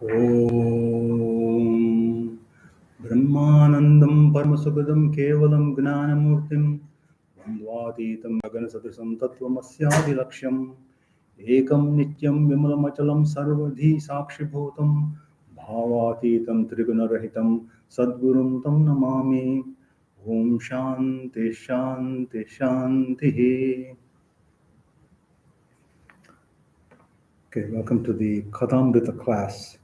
Om Brahmanandam Paramasukadam Kevalam Gnanamurtim Vandvatitam Gaganasatrisam Tattvamasyaadi Laksham Ekam Nityam Vimalamachalam Sarvadhi Sakshibhutam Bhavatitam Trigunarahitam Sadgurum Tam Namami Om Shanti Shanti Shanti. Okay, welcome to the Kadamrita class.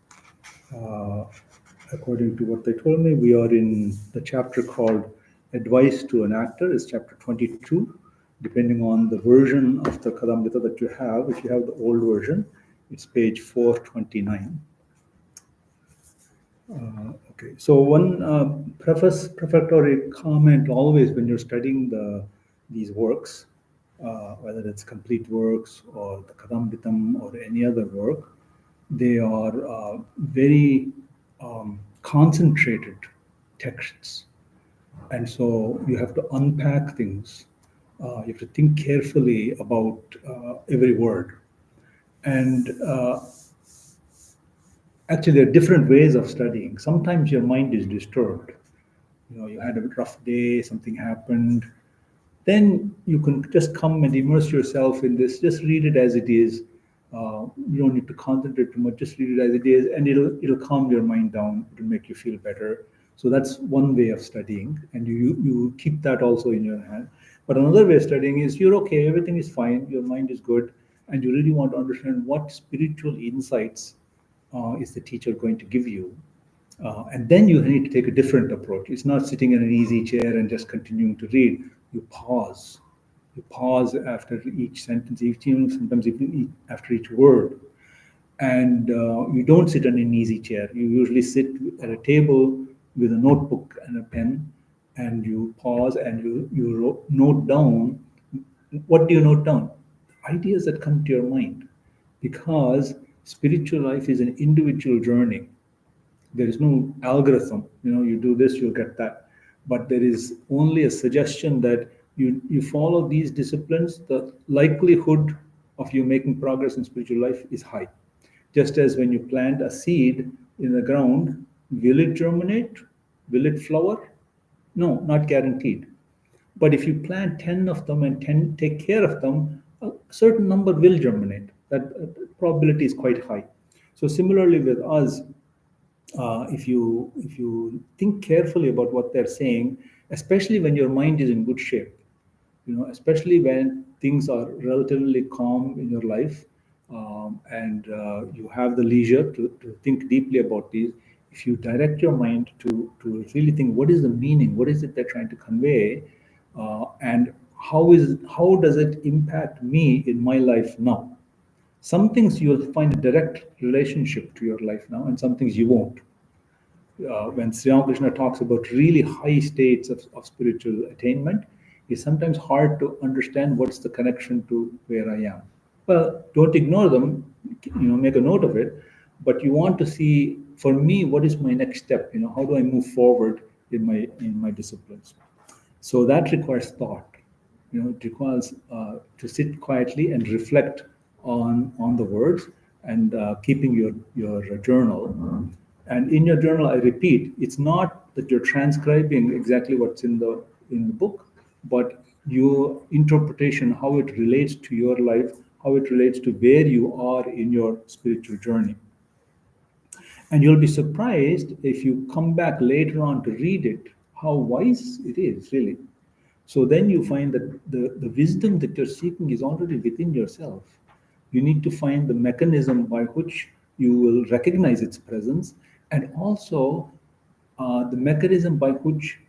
According to what they told me, we are in the chapter called Advice to an Actor. It's chapter 22, depending on the version of the Kadamrita that you have. If you have the old version, it's page 429. Okay, so one prefatory comment always when you're studying these works, whether it's complete works or the Kadamritam or any other work, they are very concentrated texts. And so you have to unpack things. You have to think carefully about every word. And actually, there are different ways of studying. Sometimes your mind is disturbed. You had a rough day, something happened. Then you can just come and immerse yourself in this. Just read it as it is. You don't need to concentrate too much. Just read it as it is, and it'll calm your mind down. It'll make you feel better. So that's one way of studying, and you keep that also in your hand. But another way of studying is you're okay, everything is fine, your mind is good, and you really want to understand what spiritual insights is the teacher going to give you. And then you need to take a different approach. It's not sitting in an easy chair and just continuing to read. You pause. You pause after each sentence, sometimes even after each word. And you don't sit in an easy chair. You usually sit at a table with a notebook and a pen, and you pause and you note down. What do you note down? Ideas that come to your mind. Because spiritual life is an individual journey. There is no algorithm. You do this, you'll get that. But there is only a suggestion that you follow these disciplines, the likelihood of you making progress in spiritual life is high. Just as when you plant a seed in the ground, will it germinate? Will it flower? No, not guaranteed. But if you plant 10 of them and take care of them, a certain number will germinate. That probability is quite high. So similarly with us, if you think carefully about what they're saying, especially when your mind is in good shape, especially when things are relatively calm in your life, and you have the leisure to think deeply about these, if you direct your mind to really think, what is the meaning, what is it they're trying to convey, and how does it impact me in my life now? Some things you'll find a direct relationship to your life now, and some things you won't. When Sri Ramakrishna talks about really high states of spiritual attainment, it's sometimes hard to understand what's the connection to where I am. Well, don't ignore them, make a note of it, but you want to see, for me, what is my next step? How do I move forward in my disciplines? So that requires thought. It requires to sit quietly and reflect on the words, and keeping your journal. And in your journal, I repeat, it's not that you're transcribing exactly what's in the book, but your interpretation, how it relates to your life, how it relates to where you are in your spiritual journey. And you'll be surprised if you come back later on to read it, how wise it is, really. So then you find that the wisdom that you're seeking is already within yourself. You need to find the mechanism by which you will recognize its presence, and also the mechanism by which,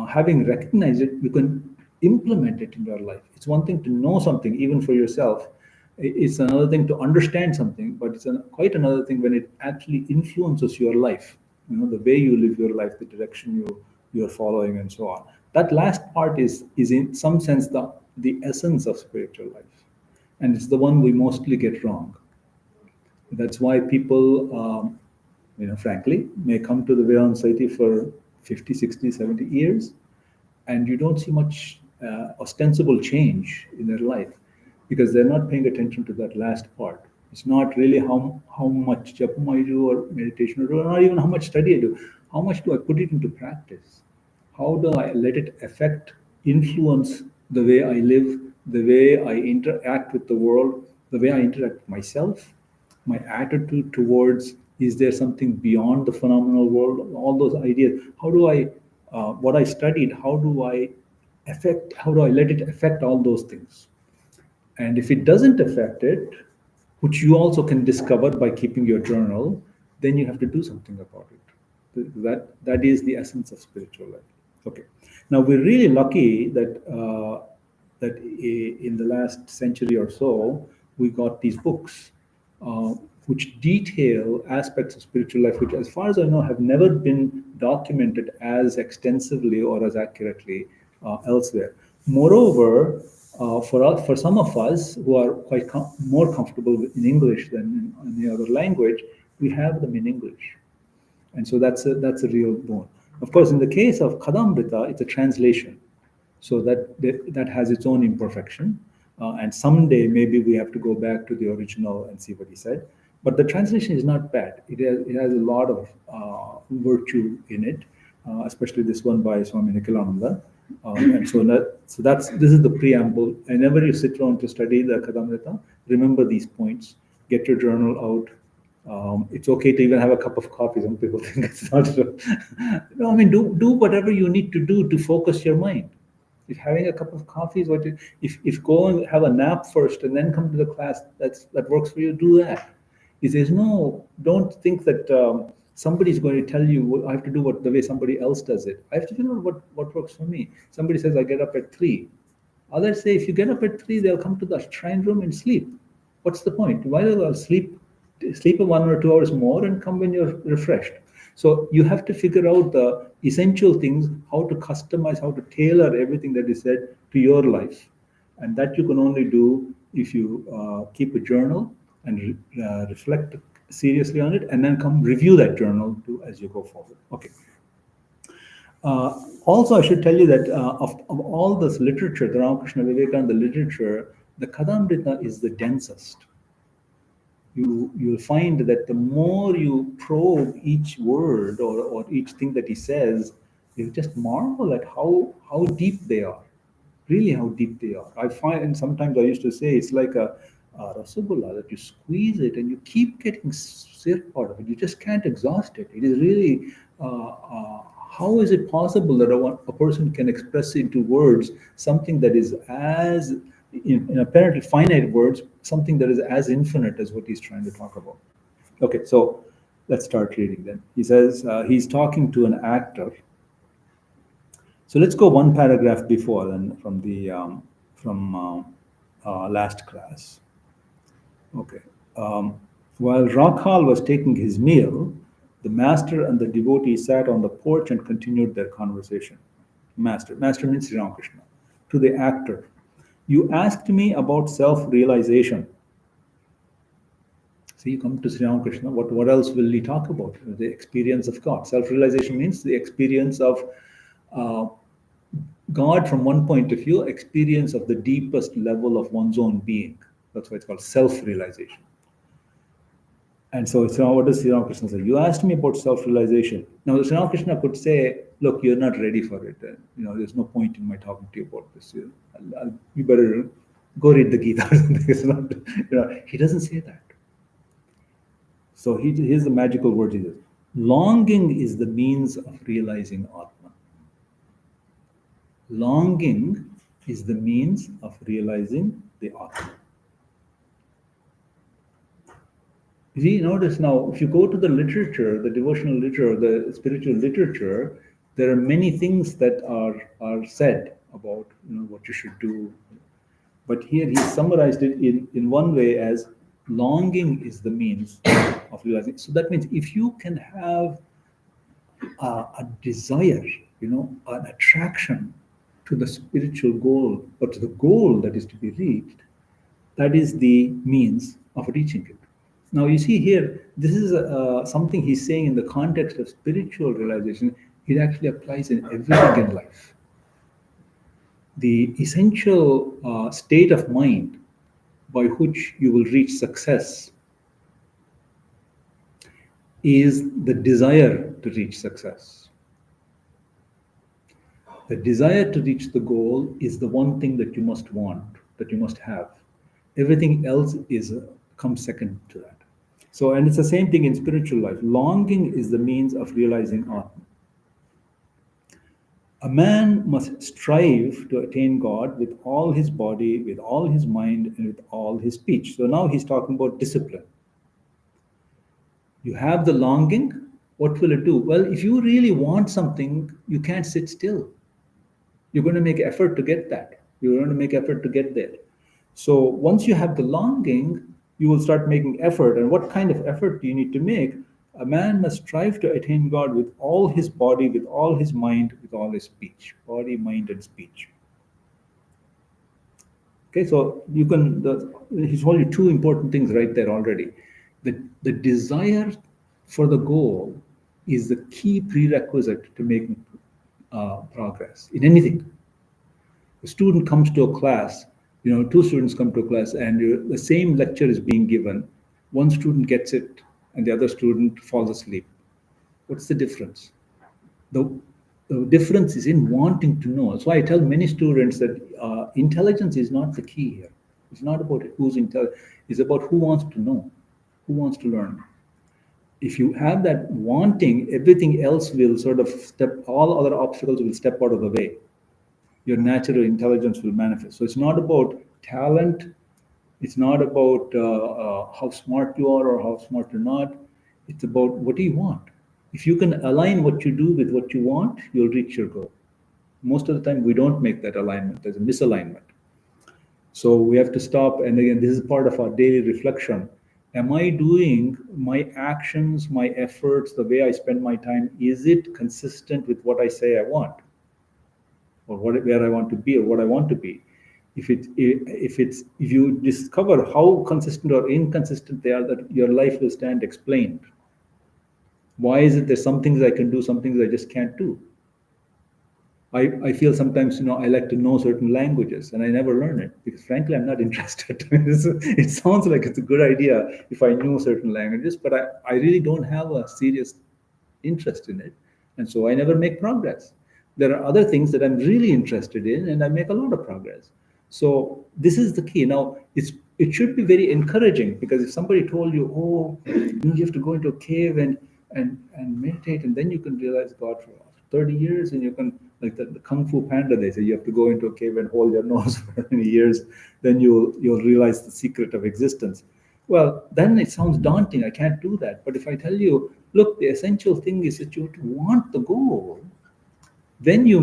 having recognized it, you can implement it in your life. It's one thing to know something, even for yourself. It's another thing to understand something, but it's quite another thing when it actually influences your life. The way you live your life, the direction you're following, and so on. That last part is in some sense the essence of spiritual life, and it's the one we mostly get wrong. That's why people, frankly, may come to the Vedanta Society for 50, 60, 70 years, and you don't see much ostensible change in their life, because they're not paying attention to that last part. It's not really how much japam I do or meditation I do, or not even how much study I do. How much do I put it into practice? How do I let it affect, influence the way I live, the way I interact with the world, the way I interact with myself, my attitude towards, is there something beyond the phenomenal world, all those ideas. How do I, what I studied, how do I let it affect all those things? And if it doesn't affect it, which you also can discover by keeping your journal, then you have to do something about it. That is the essence of spiritual life. Okay. Now we're really lucky that in the last century or so we got these books uh, which detail aspects of spiritual life, which, as far as I know, have never been documented as extensively or as accurately elsewhere. Moreover, for some of us who are quite more comfortable in English than in any other language, we have them in English, and so that's a real boon. Of course, in the case of Kadamrita, it's a translation, so that has its own imperfection, and someday maybe we have to go back to the original and see what he said. But the translation is not bad. It has a lot of virtue in it, especially this one by Swami Nikhilananda. And this is the preamble. Whenever you sit down to study the Kadamrita, remember these points. Get your journal out. It's okay to even have a cup of coffee. Some people think it's not so. No, I mean, do whatever you need to do to focus your mind. If having a cup of coffee is what you, if go and have a nap first and then come to the class, that works for you, do that. If there's no, don't think that somebody's going to tell you, I have to do the way somebody else does it. I have to figure out what works for me. Somebody says I get up at 3. Others say if you get up at 3, they'll come to the shrine room and sleep. What's the point? Why do they sleep 1 or 2 hours more and come when you're refreshed? So you have to figure out the essential things, how to customize, how to tailor everything that is said to your life. And that you can only do if you keep a journal and reflect seriously on it, and then come review that journal as you go forward. Okay. Also, I should tell you that of all this literature, the Ramakrishna Vivekananda literature, the Kadamrita is the densest. You'll find that the more you probe each word or each thing that he says, you just marvel at how deep they are, really how deep they are. I find, and sometimes I used to say, it's like a rasagulla that you squeeze it and you keep getting syrup out of it. You just can't exhaust it. It is really, how is it possible that a person can express into words something that is as, in apparently finite words, something that is as infinite as what he's trying to talk about. Okay, so let's start reading then. He says he's talking to an actor. So let's go one paragraph before then from the last class. Okay. While Rakhal was taking his meal, the master and the devotee sat on the porch and continued their conversation. Master means Sri Ramakrishna. To the actor, you asked me about self-realization. So you come to Sri Ramakrishna, what else will he talk about? The experience of God. Self-realization means the experience of God from one point of view, experience of the deepest level of one's own being. That's why it's called self-realization. And so what does Sri Ramakrishna say? You asked me about self-realization. Now, Sri Ramakrishna could say, look, you're not ready for it. There's no point in my talking to you about this. You better go read the Gita or something. It's not, he doesn't say that. So here's the magical word he says. Longing is the means of realizing Atma. Longing is the means of realizing the Atma. See, notice now, if you go to the literature, the devotional literature, the spiritual literature, there are many things that are said about what you should do. But here he summarized it in one way as longing is the means of realizing. So that means if you can have a desire, an attraction to the spiritual goal, or to the goal that is to be reached, that is the means of reaching it. Now, you see here, this is something he's saying in the context of spiritual realization. It actually applies in everything in life. The essential state of mind by which you will reach success is the desire to reach success. The desire to reach the goal is the one thing that you must want, that you must have. Everything else comes second to that. So, and it's the same thing in spiritual life. Longing is the means of realizing Atma. A man must strive to attain God with all his body, with all his mind, and with all his speech. So now he's talking about discipline. You have the longing, what will it do? Well, if you really want something, you can't sit still. You're going to make effort to get that. You're going to make effort to get there. So once you have the longing, you will start making effort. And what kind of effort do you need to make? A man must strive to attain God with all his body, with all his mind, with all his speech. Body, mind, and speech. Okay, so he's told you two important things right there already. The desire for the goal is the key prerequisite to making progress in anything. A student comes to a class, two students come to a class, and the same lecture is being given. One student gets it, and the other student falls asleep. What's the difference? The difference is in wanting to know. So I tell many students that intelligence is not the key here. It's not about who's intelligent. It's about who wants to know, who wants to learn. If you have that wanting, everything else will sort of all other obstacles will step out of the way. Your natural intelligence will manifest. So it's not about talent. It's not about how smart you are or how smart you're not. It's about what do you want. If you can align what you do with what you want, you'll reach your goal. Most of the time, we don't make that alignment. There's a misalignment. So we have to stop. And again, this is part of our daily reflection. Am I doing my actions, my efforts, the way I spend my time, is it consistent with what I say I want? Or where I want to be or what I want to be? If you discover how consistent or inconsistent they are, that your life will stand explained. Why is it there's some things I can do, some things I just can't do? I feel sometimes, I like to know certain languages and I never learn it because frankly, I'm not interested. It sounds like it's a good idea if I knew certain languages, but I really don't have a serious interest in it. And so I never make progress. There are other things that I'm really interested in and I make a lot of progress. So this is the key. Now, it should be very encouraging because if somebody told you, you have to go into a cave and meditate and then you can realize God for 30 years and you can, like the Kung Fu Panda, they say you have to go into a cave and hold your nose for many years, then you'll realize the secret of existence. Well, then it sounds daunting. I can't do that. But if I tell you, look, the essential thing is that you have to want the goal, then you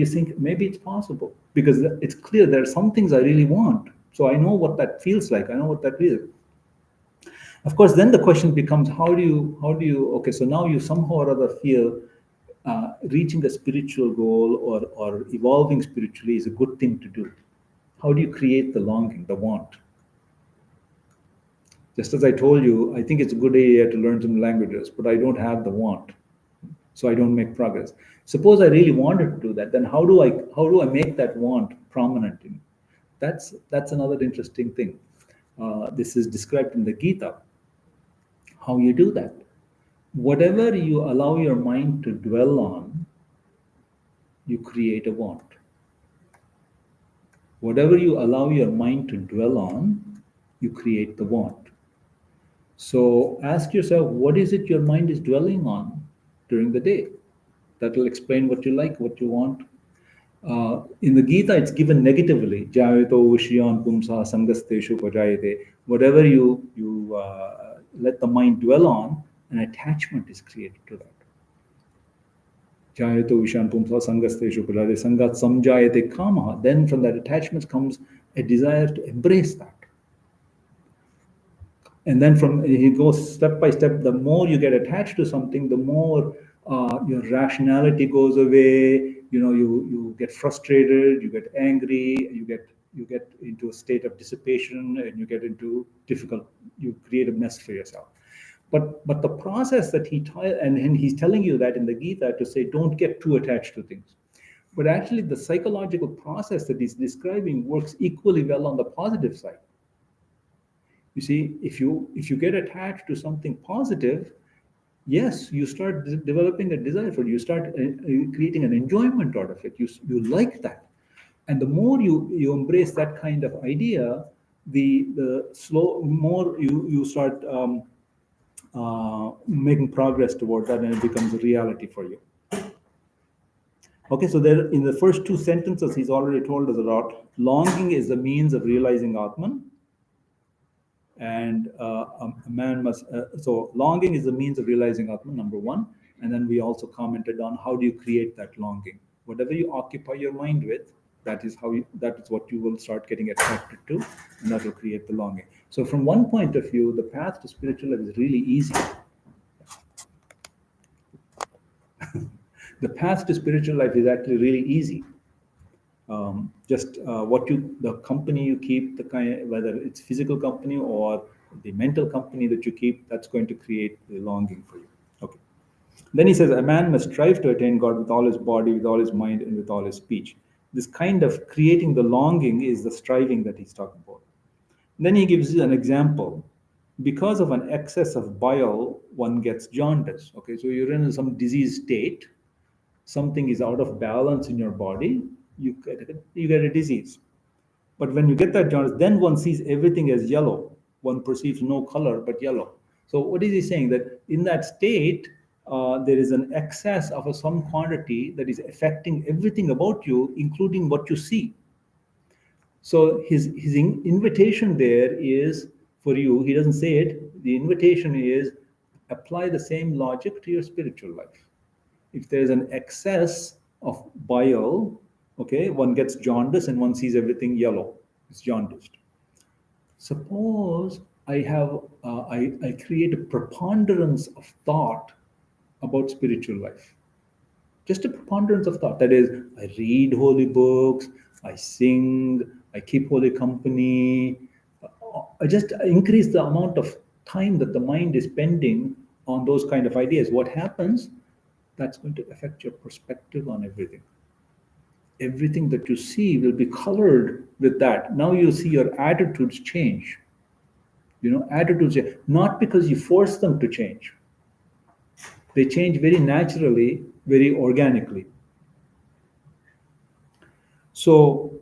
think maybe it's possible because it's clear there are some things I really want. So I know what that feels like. I know what that is. Of course, then the question becomes, how do you, okay, so now you somehow or other feel reaching a spiritual goal or evolving spiritually is a good thing to do. How do you create the longing, the want? Just as I told you, I think it's a good idea to learn some languages, but I don't have the want. So I don't make progress. Suppose I really wanted to do that, then how do I make that want prominent in me? That's another interesting thing. This is described in the Gita, how you do that. Whatever you allow your mind to dwell on, you create a want. Whatever you allow your mind to dwell on, you create the want. So ask yourself, what is it your mind is dwelling on during the day? That will explain what you like, what you want. In the Gita, it's given negatively. Jayato vishyan pumsa sangasteshu pajayate. Whatever you let the mind dwell on, an attachment is created to that. Jayato vishyan pumsa sangasteshu pajayate. Sangat samjayate kama. Then from that attachment comes a desire to embrace that. And then he goes step by step. The more you get attached to something, the more your rationality goes away. You get frustrated, you get angry, you get into a state of dissipation, and you get into you create a mess for yourself. But the process that and he's telling you that in the Gita to say don't get too attached to things. But actually the psychological process that he's describing works equally well on the positive side. You see, if you get attached to something positive, yes, you start developing a desire for it. You start creating an enjoyment out of it. You like that, and the more you embrace that kind of idea, the slow more you start making progress toward that, and it becomes a reality for you. Okay, so there in the first two sentences, he's already told us a lot. Longing is the means of realizing Atman, and a man must. So longing is the means of realizing Atman, number one, and then we also commented on how do you create that longing. Whatever you occupy your mind with, that is what you will start getting attracted to, and that will create the longing. So from one point of view, the path to spiritual life is really easy. The path to spiritual life is actually really easy. Just the company you keep, the kind, whether it's physical company or the mental company that you keep, that's going to create the longing for you. Okay. Then he says, a man must strive to attain God with all his body, with all his mind, and with all his speech. This kind of creating the longing is the striving that he's talking about. Then he gives you an example. Because of an excess of bile, one gets jaundice. Okay, so you're in some disease state, something is out of balance in your body, you get a disease. But when you get that jaundice, then one sees everything as yellow. One perceives no color but yellow. So what is he saying? That in that state, there is an excess of some quantity that is affecting everything about you, including what you see. So his invitation there is for you. He doesn't say it. The invitation is apply the same logic to your spiritual life. If there's an excess of bile, okay, one gets jaundice and one sees everything yellow. It's jaundiced. Suppose I create a preponderance of thought about spiritual life. Just a preponderance of thought. That is, I read holy books, I sing, I keep holy company. I just increase the amount of time that the mind is spending on those kind of ideas. What happens? That's going to affect your perspective on everything. Everything that you see will be colored with that. Now you see your attitudes change. Attitudes change. Not because you force them to change. They change very naturally, very organically. So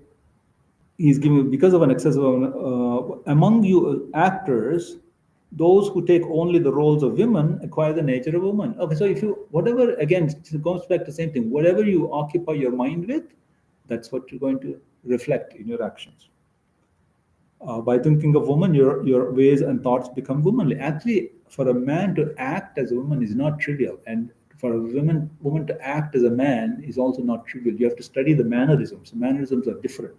he's giving, because of an excess of among you actors, those who take only the roles of women acquire the nature of women. Okay, so if you, whatever, again, it goes back to the same thing. Whatever you occupy your mind with, that's what you're going to reflect in your actions. By thinking of woman, your ways and thoughts become womanly. Actually, for a man to act as a woman is not trivial, and for a woman to act as a man is also not trivial. You have to study the mannerisms. The mannerisms are different.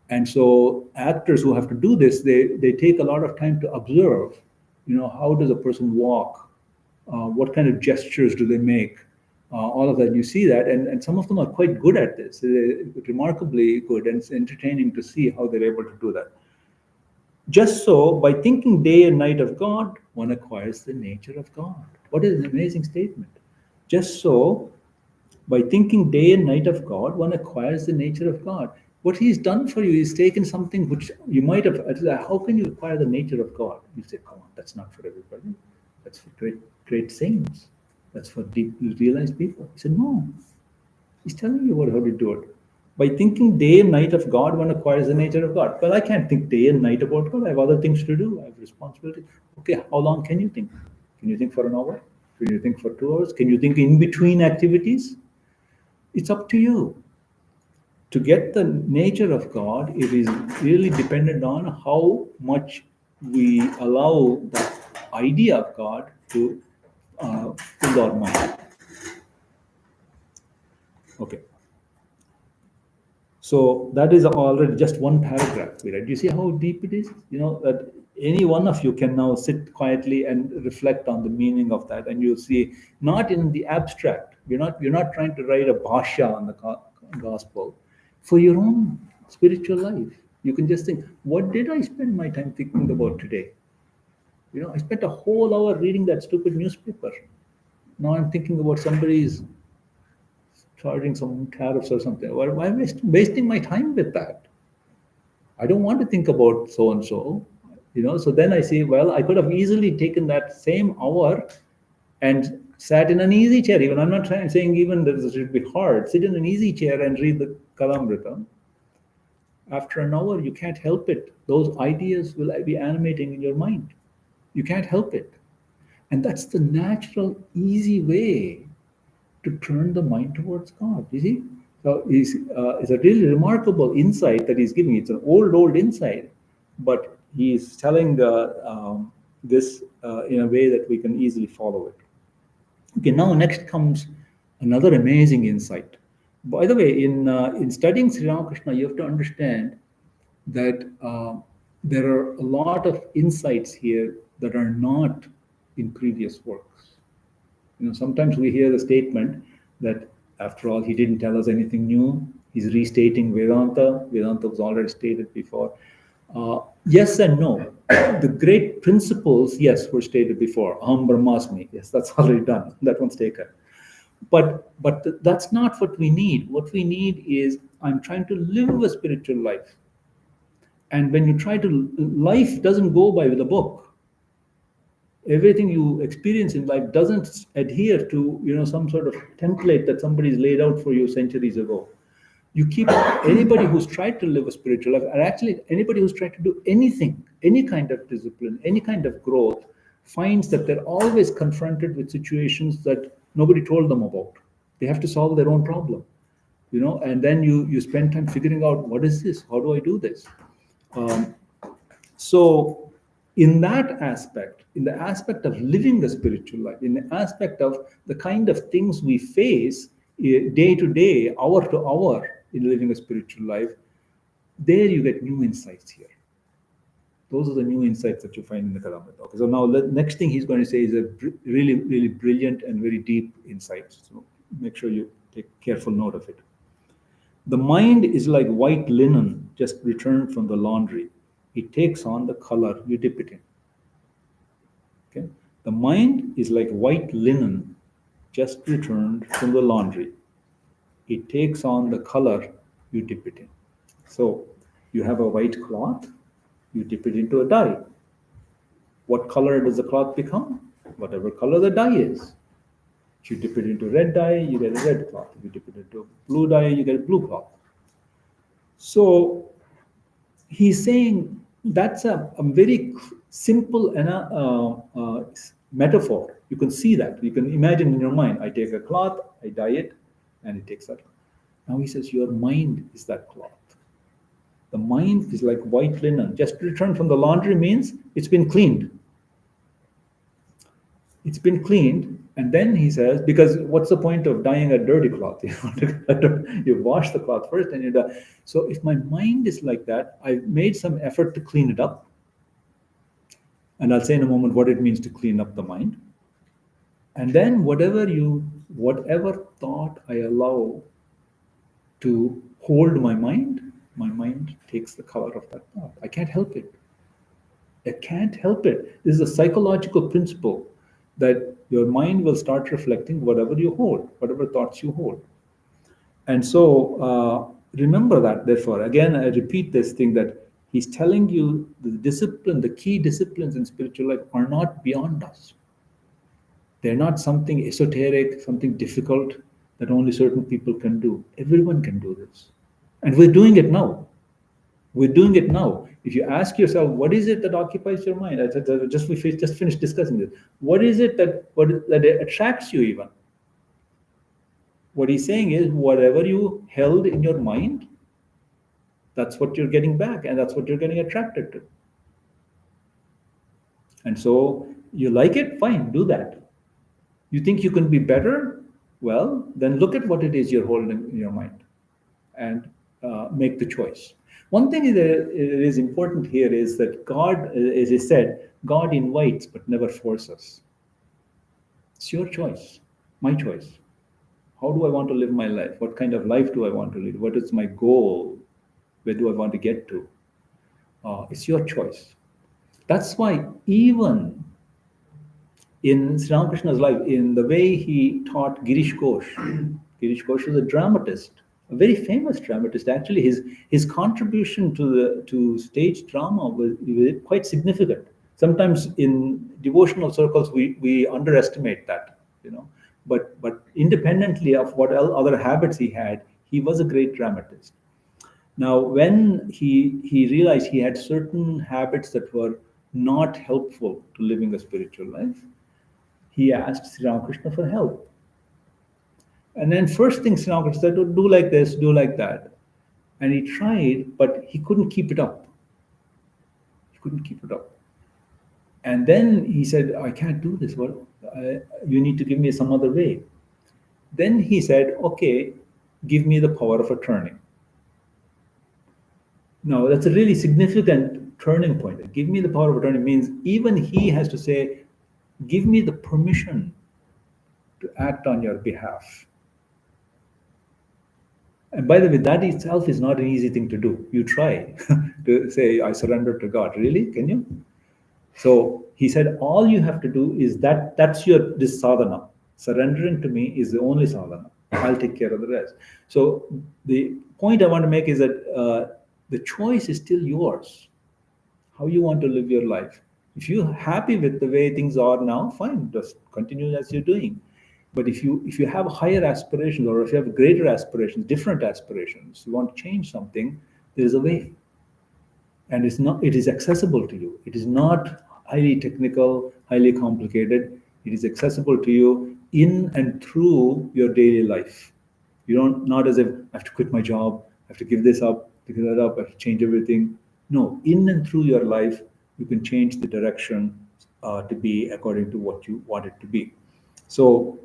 And so actors who have to do this, they take a lot of time to observe, how does a person walk? What kind of gestures do they make? All of that, you see that. And some of them are quite good at this. They're remarkably good, and it's entertaining to see how they're able to do that. Just so, by thinking day and night of God, one acquires the nature of God. What is an amazing statement. Just so, by thinking day and night of God, one acquires the nature of God. What he's done for you is taken something which you might have, how can you acquire the nature of God? You say, come on, that's not for everybody. That's for great saints. That's for deep realized people. He said, no. He's telling you how to do it. By thinking day and night of God, one acquires the nature of God. Well, I can't think day and night about God. I have other things to do. I have responsibility. Okay, how long can you think? Can you think for an hour? Can you think for 2 hours? Can you think in between activities? It's up to you. To get the nature of God, it is really dependent on how much we allow the idea of God to fill our mind. Okay. So that is already just one paragraph. Right? Do you see how deep it is? That any one of you can now sit quietly and reflect on the meaning of that, and you'll see, not in the abstract. You're not trying to write a bhashya on the gospel. For your own spiritual life, you can just think, what did I spend my time thinking about today? I spent a whole hour reading that stupid newspaper. Now I'm thinking about somebody's charging some tariffs or something. Why am I wasting my time with that? I don't want to think about so and so. So then I see, well, I could have easily taken that same hour and sat in an easy chair. Even I'm not saying even that it should be hard. Sit in an easy chair and read the Kalamrita. After an hour, you can't help it. Those ideas will be animating in your mind. You can't help it. And that's the natural, easy way to turn the mind towards God. You see? So it's a really remarkable insight that he's giving. It's an old insight, but he's telling this in a way that we can easily follow it. Okay, now next comes another amazing insight. By the way, in studying Sri Ramakrishna, you have to understand that there are a lot of insights here that are not in previous works. Sometimes we hear the statement that after all, he didn't tell us anything new. He's restating Vedanta. Vedanta was already stated before. Yes and no. The great principles, yes, were stated before. Aham Brahmasmi. Yes, that's already done. That one's taken. But that's not what we need. What we need is, I'm trying to live a spiritual life. And when you try to, life doesn't go by with a book. Everything you experience in life doesn't adhere to, some sort of template that somebody's laid out for you centuries ago. You keep anybody who's tried to live a spiritual life, and actually anybody who's tried to do anything, any kind of discipline, any kind of growth, finds that they're always confronted with situations that nobody told them about. They have to solve their own problem, and then you spend time figuring out, what is this? How do I do this? So in that aspect, in the aspect of living the spiritual life, in the aspect of the kind of things we face day to day, hour to hour in living a spiritual life, there you get new insights here. Those are the new insights that you find in the Kalamrita. Okay, so now the next thing he's going to say is a really, really brilliant and very deep insight. So make sure you take careful note of it. The mind is like white linen just returned from the laundry. It takes on the color you dip it in. Okay? The mind is like white linen just returned from the laundry. It takes on the color you dip it in. So you have a white cloth, you dip it into a dye. What color does the cloth become? Whatever color the dye is. If you dip it into red dye, you get a red cloth. If you dip it into blue dye, you get a blue cloth. So he's saying that's a very simple metaphor. You can see that. You can imagine in your mind, I take a cloth, I dye it, and it takes that. Now he says, your mind is that cloth. The mind is like white linen. Just returned from the laundry means it's been cleaned. It's been cleaned. And then he says, because what's the point of dyeing a dirty cloth? You wash the cloth first and you dye. So if my mind is like that, I've made some effort to clean it up. And I'll say in a moment what it means to clean up the mind. And then whatever thought I allow to hold my mind takes the color of that thought. I can't help it. I can't help it. This is a psychological principle that your mind will start reflecting whatever you hold, whatever thoughts you hold. And so remember that, therefore, again, I repeat this thing that he's telling you the key disciplines in spiritual life are not beyond us. They're not something esoteric, something difficult that only certain people can do. Everyone can do this. And we're doing it now. We're doing it now. If you ask yourself, what is it that occupies your mind? We just finished discussing this. What is it that attracts you even? What he's saying is, whatever you held in your mind, that's what you're getting back, and that's what you're getting attracted to. And so you like it? Fine, do that. You think you can be better? Well, then look at what it is you're holding in your mind and make the choice. One thing that is important here is that God, as I said, God invites but never forces. It's your choice, my choice. How do I want to live my life? What kind of life do I want to live? What is my goal? Where do I want to get to? It's your choice. That's why even in Sri Ramakrishna's life, in the way he taught Girish Ghosh, Girish Ghosh was a dramatist, a very famous dramatist. Actually, his contribution to stage drama was quite significant. Sometimes in devotional circles, we underestimate that. But independently of what other habits he had, he was a great dramatist. Now, when he realized he had certain habits that were not helpful to living a spiritual life, he asked Sri Ramakrishna for help. And then first thing Sri Ramakrishna said, "Oh, do like this, do like that." And he tried, but he couldn't keep it up. He couldn't keep it up. And then he said, "I can't do this. Well, you need to give me some other way." Then he said, "Okay, give me the power of attorney." Now, that's a really significant turning point. Give me the power of attorney means even he has to say, "Give me the permission to act on your behalf." And by the way, that itself is not an easy thing to do. You try to say, "I surrender to God." Really? Can you? So he said, all you have to do is that's this sadhana. Surrendering to me is the only sadhana. I'll take care of the rest. So the point I want to make is that the choice is still yours. How you want to live your life. If you're happy with the way things are now, fine, just continue as you're doing. But if you have higher aspirations, or if you have greater aspirations, different aspirations, you want to change something, there is a way. And it is accessible to you. It is not highly technical, highly complicated. It is accessible to you in and through your daily life. You don't, not as if I have to quit my job, I have to give this up, to give that up, I have to change everything. No, in and through your life, you can change the direction to be according to what you want it to be. So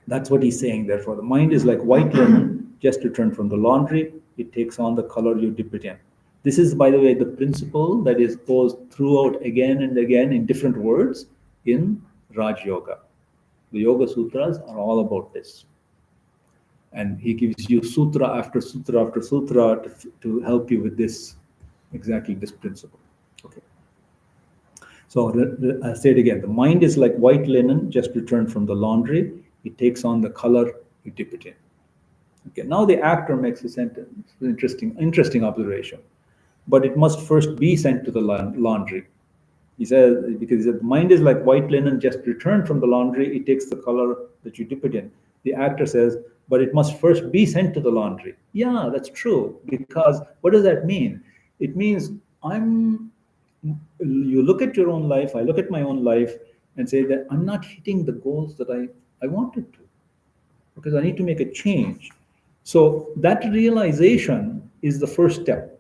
that's what he's saying. Therefore, the mind is like white linen, just returned from the laundry. It takes on the color you dip it in. This is, by the way, the principle that is posed throughout again and again in different words in Raj Yoga. The Yoga Sutras are all about this. And he gives you sutra after sutra after sutra to help you with this, exactly this principle. Okay. So I'll say it again. The mind is like white linen just returned from the laundry. It takes on the color you dip it in. Okay. Now the actor makes a sentence. Interesting observation. But it must first be sent to the laundry. He says, because the mind is like white linen just returned from the laundry. It takes the color that you dip it in. The actor says, but it must first be sent to the laundry. Yeah, that's true. Because what does that mean? It means you look at your own life, I look at my own life and say that I'm not hitting the goals that I wanted to, because I need to make a change. So that realization is the first step.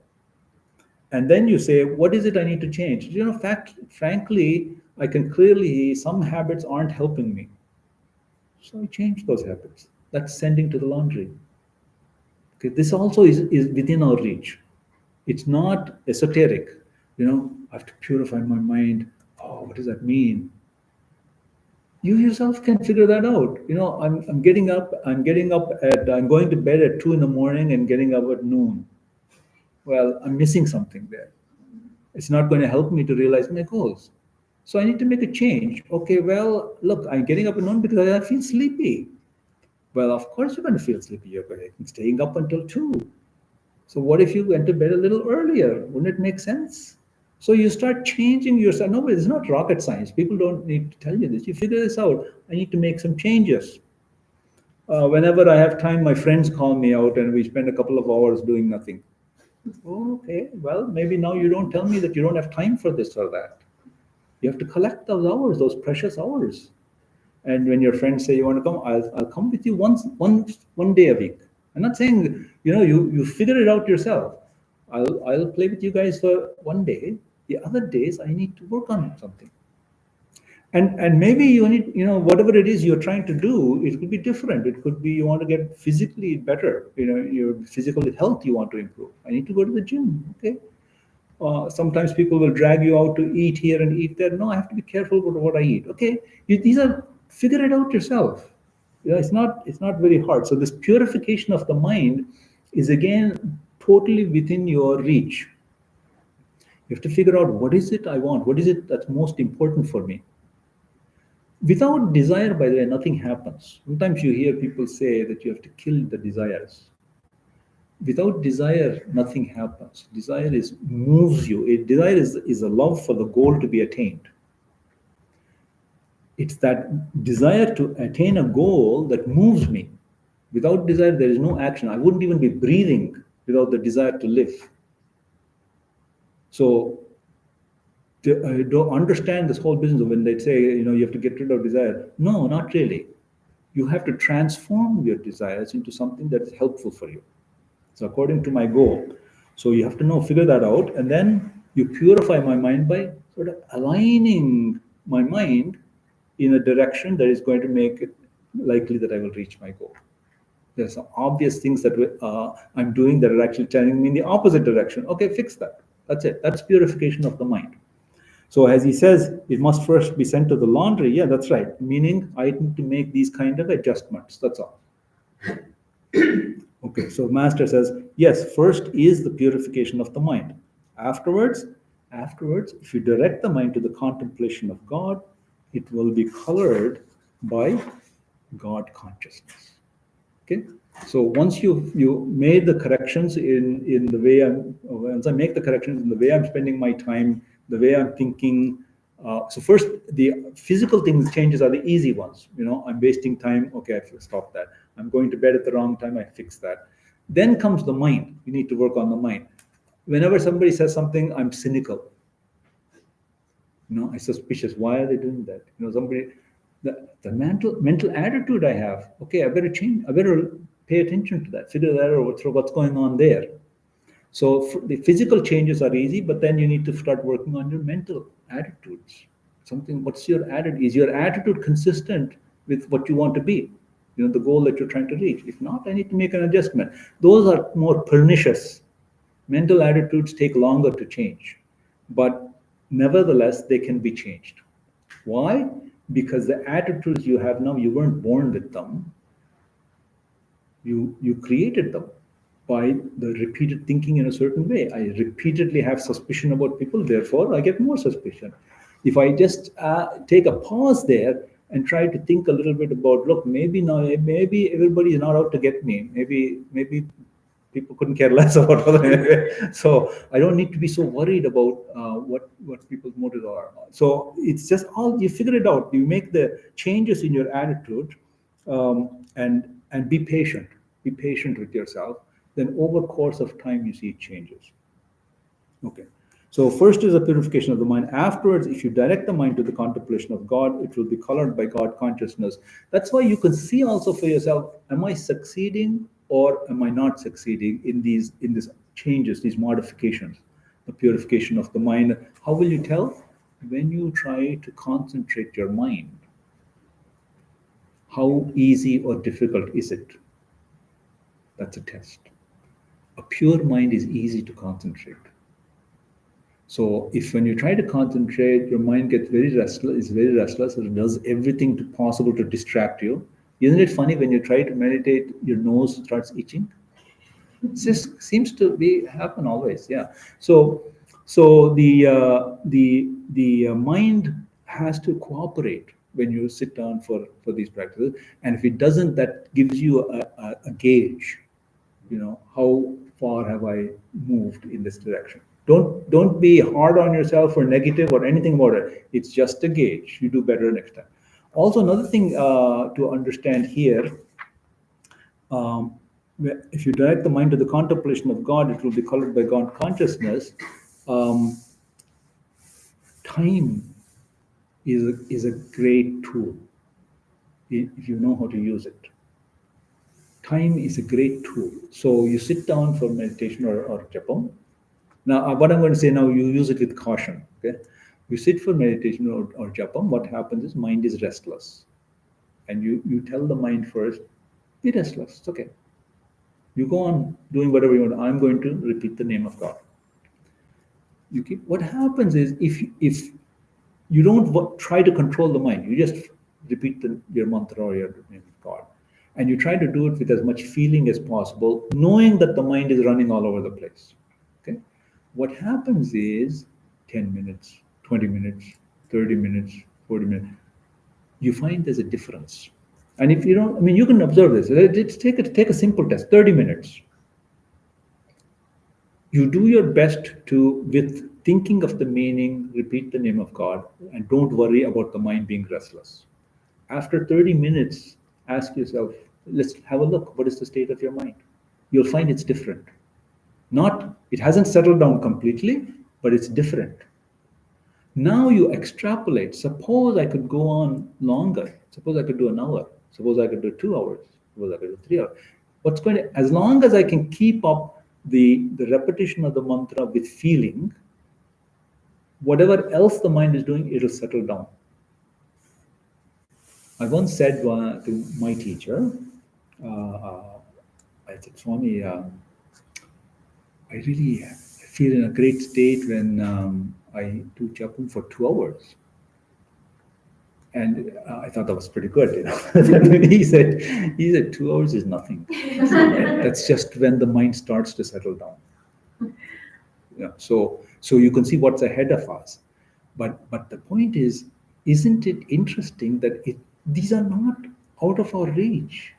And then you say, what is it I need to change? Frankly, I can clearly see some habits aren't helping me. So I change those habits. That's sending to the laundry. Okay, this also is within our reach. It's not esoteric. I have to purify my mind. Oh, what does that mean? You yourself can figure that out. I'm getting up. I'm going to bed at 2 a.m. and getting up at noon. Well, I'm missing something there. It's not going to help me to realize my goals. So I need to make a change. Okay, well, look, I'm getting up at noon because I feel sleepy. Well, of course you're going to feel sleepy. You're staying up until 2. So what if you went to bed a little earlier? Wouldn't it make sense? So you start changing yourself. No, it's not rocket science. People don't need to tell you this. You figure this out. I need to make some changes. Whenever I have time, my friends call me out and we spend a couple of hours doing nothing. Oh, okay, well, maybe now you don't tell me that you don't have time for this or that. You have to collect those hours, those precious hours. And when your friends say you want to come, I'll come with you one day a week. I'm not saying, you figure it out yourself. I'll play with you guys for one day. The other days I need to work on something. And maybe you need, whatever it is you're trying to do, it could be different. It could be you want to get physically better, your physical health you want to improve. I need to go to the gym, okay? Sometimes people will drag you out to eat here and eat there. No, I have to be careful about what I eat, okay? Figure it out yourself. It's not very hard. So this purification of the mind is again totally within your reach. You have to figure out, what is it I want? What is it that's most important for me? Without desire, by the way, nothing happens. Sometimes you hear people say that you have to kill the desires. Without desire, nothing happens. Desire moves you. Desire is a love for the goal to be attained. It's that desire to attain a goal that moves me. Without desire, there is no action. I wouldn't even be breathing without the desire to live. So I don't understand this whole business of when they say, you have to get rid of desire. No, not really. You have to transform your desires into something that is helpful for you. So according to my goal. So you have to figure that out, and then you purify my mind by sort of aligning my mind in a direction that is going to make it likely that I will reach my goal. There's some obvious things that I'm doing that are actually telling me in the opposite direction. Okay, fix that. That's it. That's purification of the mind. So as he says, it must first be sent to the laundry. Yeah, that's right. Meaning I need to make these kind of adjustments. That's all. Okay, so Master says, yes, first is the purification of the mind. Afterwards, if you direct the mind to the contemplation of God, it will be colored by God consciousness. Okay, so once you made the corrections in the way once I make the corrections in the way I'm spending my time, the way I'm thinking. So first, the physical things changes are the easy ones. I'm wasting time. Okay, I stop that. I'm going to bed at the wrong time. I fix that. Then comes the mind. You need to work on the mind. Whenever somebody says something, I'm cynical. I'm suspicious. Why are they doing that? Somebody, the mental attitude I have. Okay, I better change. I better pay attention to that. Figure that out. What's going on there. So the physical changes are easy, but then you need to start working on your mental attitudes. What's your attitude? Is your attitude consistent with what you want to be? The goal that you're trying to reach. If not, I need to make an adjustment. Those are more pernicious. Mental attitudes take longer to change, but nevertheless, they can be changed. Why? Because the attitudes you have now, you weren't born with them. You created them by the repeated thinking in a certain way. I repeatedly have suspicion about people, therefore I get more suspicion. If I just take a pause there and try to think a little bit about, look, maybe everybody is not out to get me. Maybe people couldn't care less about other. So I don't need to be so worried about what people's motives are. So it's just all, you figure it out. You make the changes in your attitude, and be patient. Be patient with yourself. Then over course of time, you see changes. Okay. So first is a purification of the mind. Afterwards, if you direct the mind to the contemplation of God, it will be colored by God consciousness. That's why you can see also for yourself, am I succeeding or am I not succeeding in these changes, these modifications, the purification of the mind? How will you tell? When you try to concentrate your mind. How easy or difficult is it? That's a test. A pure mind is easy to concentrate. So if when you try to concentrate, your mind gets very restless, and it does everything possible to distract you. Isn't it funny when you try to meditate, your nose starts itching? It just seems to happen always. Yeah. So the mind has to cooperate when you sit down for these practices, and if it doesn't, that gives you a gauge. How far have I moved in this direction? Don't be hard on yourself or negative or anything about it. It's just a gauge. You do better next time. Also, another thing to understand here, if you direct the mind to the contemplation of God, it will be colored by God consciousness. Time is a great tool if you know how to use it. Time is a great tool. So you sit down for meditation or japam. Now, what I'm going to say now, you use it with caution. Okay, you sit for meditation or japam. What happens is mind is restless, and you tell the mind first, be restless. It's okay. You go on doing whatever you want. I'm going to repeat the name of God. You keep. What happens is if you don't try to control the mind, you just repeat your mantra or your name of God, and you try to do it with as much feeling as possible, knowing that the mind is running all over the place. Okay. What happens is 10 minutes, 20 minutes, 30 minutes, 40 minutes, you find there's a difference. And if you don't, you can observe this. Let's take a simple test, 30 minutes. You do your best with thinking of the meaning, repeat the name of God, and don't worry about the mind being restless. After 30 minutes, ask yourself, let's have a look. What is the state of your mind? You'll find it's different. Not, it hasn't settled down completely, but it's different. Now you extrapolate. Suppose I could go on longer. Suppose I could do an hour. Suppose I could do 2 hours. Suppose I could do 3 hours. What's going to, as long as I can keep up the repetition of the mantra with feeling, whatever else the mind is doing, it'll settle down. I once said to my teacher, I said, Swami, I really feel in a great state when I do japam for 2 hours. And I thought that was pretty good, you know. he said 2 hours is nothing. That's just when the mind starts to settle down. Yeah, so you can see what's ahead of us. But the point is, isn't it interesting that these are not out of our reach?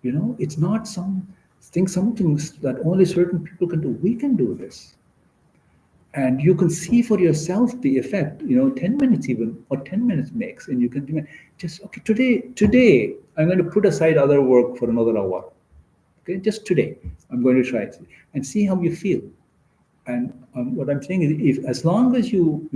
You know, it's not some things that only certain people can do. We can do this. And you can see for yourself the effect, 10 minutes even, or 10 minutes makes. And you can just, okay, today, I'm going to put aside other work for another hour. Okay, just today, I'm going to try it and see how you feel. And what I'm saying is, if as long as you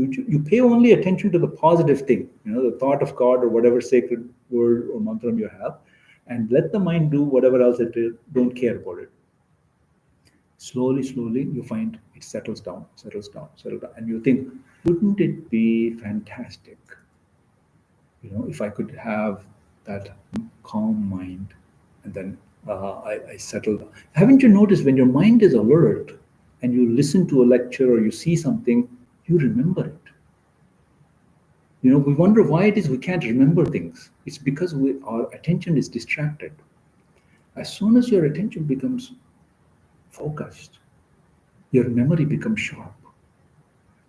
pay only attention to the positive thing, the thought of God or whatever sacred word or mantra you have, and let the mind do whatever else it is, don't care about it. Slowly, you find it settles down. And you think, wouldn't it be fantastic, if I could have that calm mind and then I settle down. Haven't you noticed when your mind is alert and you listen to a lecture or you see something, you remember it? We wonder why it is we can't remember things. It's because our attention is distracted. As soon as your attention becomes focused, your memory becomes sharp.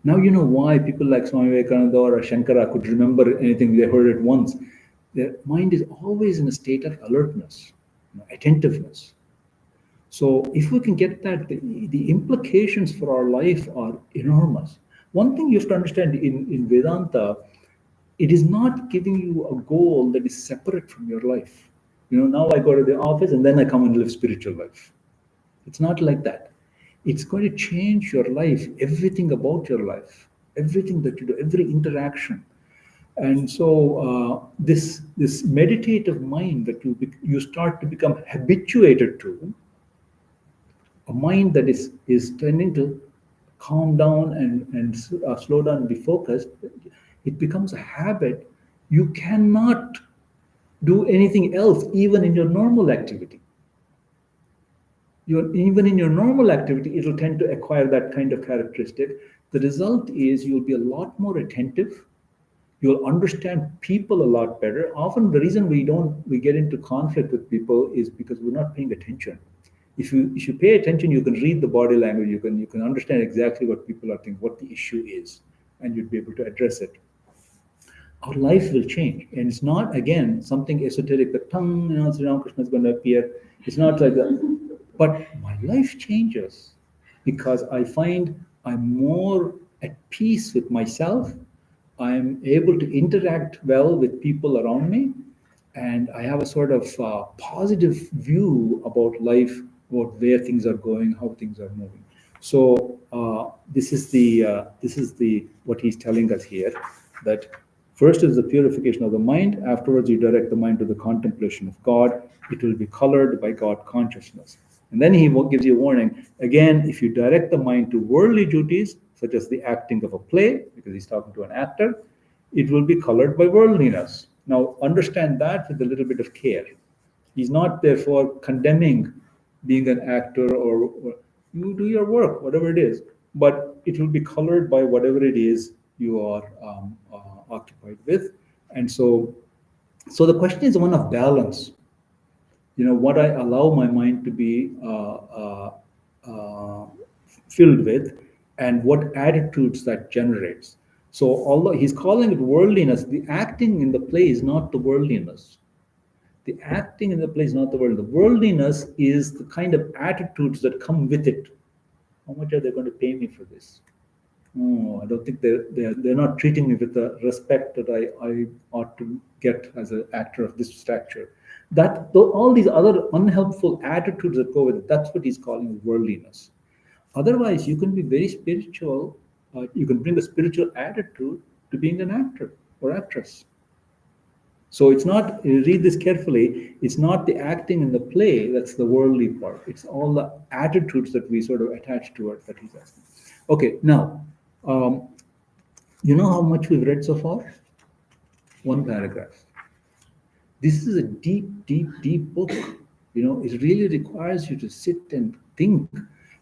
Now you know why people like Swami Vivekananda or Shankara could remember anything they heard it once. Their mind is always in a state of alertness, attentiveness. So if we can get that, the implications for our life are enormous. One thing you have to understand in Vedanta, it is not giving you a goal that is separate from your life. Now I go to the office and then I come and live spiritual life. It's not like that. It's going to change your life, everything about your life, everything that you do, every interaction. And so this meditative mind that you start to become habituated to, a mind that is tending to calm down and slow down and be focused, it becomes a habit. You cannot do anything else, even in your normal activity. Even in your normal activity, it'll tend to acquire that kind of characteristic. The result is you'll be a lot more attentive. You'll understand people a lot better. Often the reason we get into conflict with people is because we're not paying attention. If you pay attention, you can read the body language. You can understand exactly what people are thinking, what the issue is, and you'd be able to address it. Our life will change, and it's not again something esoteric that Sri Ramakrishna is going to appear. It's not like that. But my life changes because I find I'm more at peace with myself. I'm able to interact well with people around me, and I have a sort of positive view about life, about where things are going, how things are moving. So this is the what he's telling us here, that first is the purification of the mind. Afterwards, you direct the mind to the contemplation of God. It will be colored by God consciousness. And then he gives you a warning. Again, if you direct the mind to worldly duties, such as the acting of a play, because he's talking to an actor, it will be colored by worldliness. Now, understand that with a little bit of care. He's not therefore condemning being an actor or you do your work, whatever it is, but it will be colored by whatever it is you are occupied with. And so the question is one of balance. What I allow my mind to be filled with, and what attitudes that generates. So although he's calling it worldliness, the acting in the play is not the worldliness. The acting in the play is not the world. The worldliness is the kind of attitudes that come with it. How much are they going to pay me for this? Oh, I don't think they're not treating me with the respect that I ought to get as an actor of this stature. That all these other unhelpful attitudes that go with it, that's what he's calling worldliness. Otherwise, you can be very spiritual. You can bring a spiritual attitude to being an actor or actress. So it's not, read this carefully, it's not the acting in the play that's the worldly part. It's all the attitudes that we sort of attach to it that he's asking. Okay, now, um, you know how much we've read so far? One paragraph. This is a deep, deep, deep book. It really requires you to sit and think,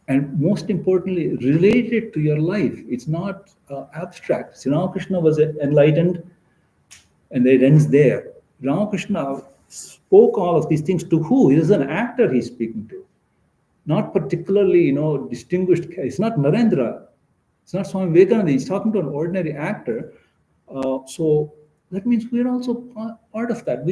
and most importantly, relate it to your life. It's not abstract. Sri Ramakrishna was enlightened, and it ends there. Ramakrishna spoke all of these things to who? He is an actor he's speaking to, not particularly, distinguished. It's not Narendra. It's not Swami Vivekananda. He's talking to an ordinary actor. So that means we're also part of that.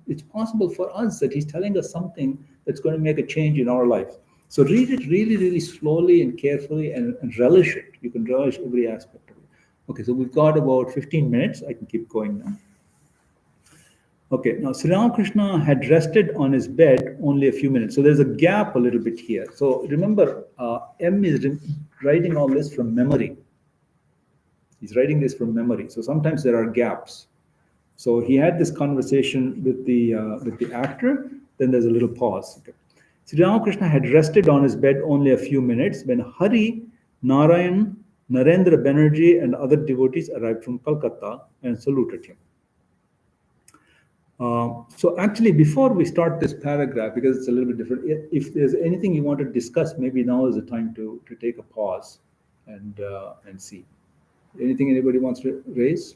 It's possible for us that he's telling us something that's going to make a change in our life. So read it really, really slowly and carefully and relish it. You can relish every aspect of it. Okay, so we've got about 15 minutes. I can keep going now. Okay, now Sri Ramakrishna had rested on his bed only a few minutes. So there's a gap a little bit here. So remember, M is writing all this from memory. He's writing this from memory. So sometimes there are gaps. So he had this conversation with the actor, then there's a little pause. Okay. Sri Ramakrishna had rested on his bed only a few minutes when Hari, Narayan, Narendra Banerjee and other devotees arrived from Calcutta and saluted him. So actually, before we start this paragraph, because it's a little bit different, if there's anything you want to discuss, maybe now is the time to take a pause and see. Anything anybody wants to raise?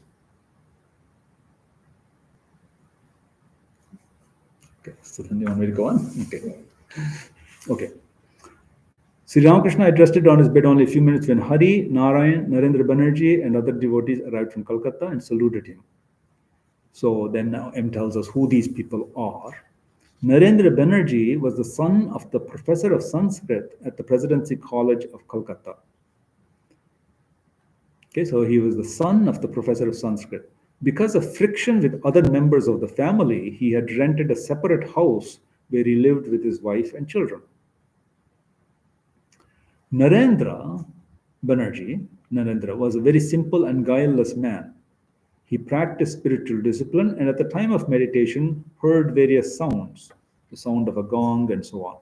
Okay, so then you want me to go on? Okay. Sri Ramakrishna had rested on his bed only a few minutes when Hari, Narayan, Narendra Banerjee and other devotees arrived from Calcutta and saluted him. So then now M tells us who these people are. Narendra Banerjee was the son of the professor of Sanskrit at the Presidency College of Calcutta. Okay, so he was the son of the professor of Sanskrit. Because of friction with other members of the family, he had rented a separate house where he lived with his wife and children. Narendra was a very simple and guileless man. He practiced spiritual discipline and at the time of meditation heard various sounds, the sound of a gong and so on.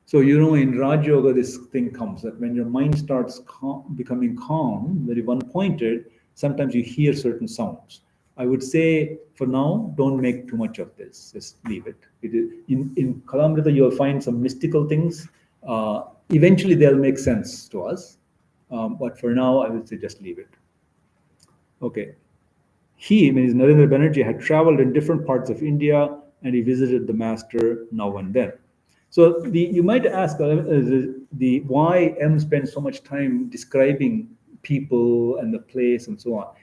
So, in Raj Yoga, this thing comes that when your mind starts becoming calm, very one-pointed, sometimes you hear certain sounds. I would say, for now, don't make too much of this. Just leave it. In Kalamrita, you'll find some mystical things. Eventually, they'll make sense to us. But for now, I would say just leave it. Okay. He, Narendra Banerjee, had traveled in different parts of India and he visited the master now and then. So you might ask why M spends so much time describing people and the place and so on.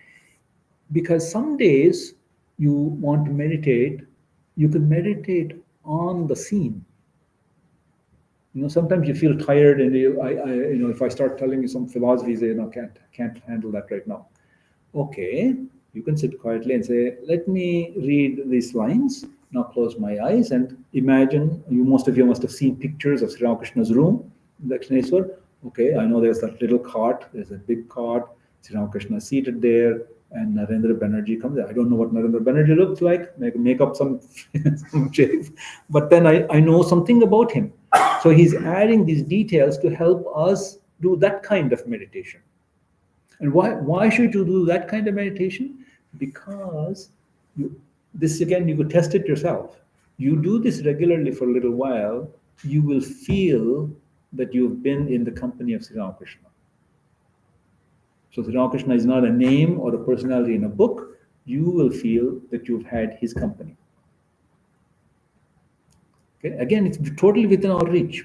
Because some days you want to meditate, you can meditate on the scene. Sometimes you feel tired, and if I start telling you some philosophies, can't handle that right now. Okay, you can sit quietly and say, let me read these lines. Now close my eyes and imagine, most of you must have seen pictures of Sri Ramakrishna's room, Dakshineswar. Okay, I know there's that little cot, there's a big cot, Sri Ramakrishna is seated there, and Narendra Banerjee comes there. I don't know what Narendra Banerjee looks like, make up some shape, but then I know something about him. So he's adding these details to help us do that kind of meditation. And why should you do that kind of meditation? Because you could test it yourself. You do this regularly for a little while, you will feel that you've been in the company of Sri Ramakrishna. So Sri Ramakrishna is not a name or a personality in a book. You will feel that you've had his company. Okay? Again, it's totally within our reach.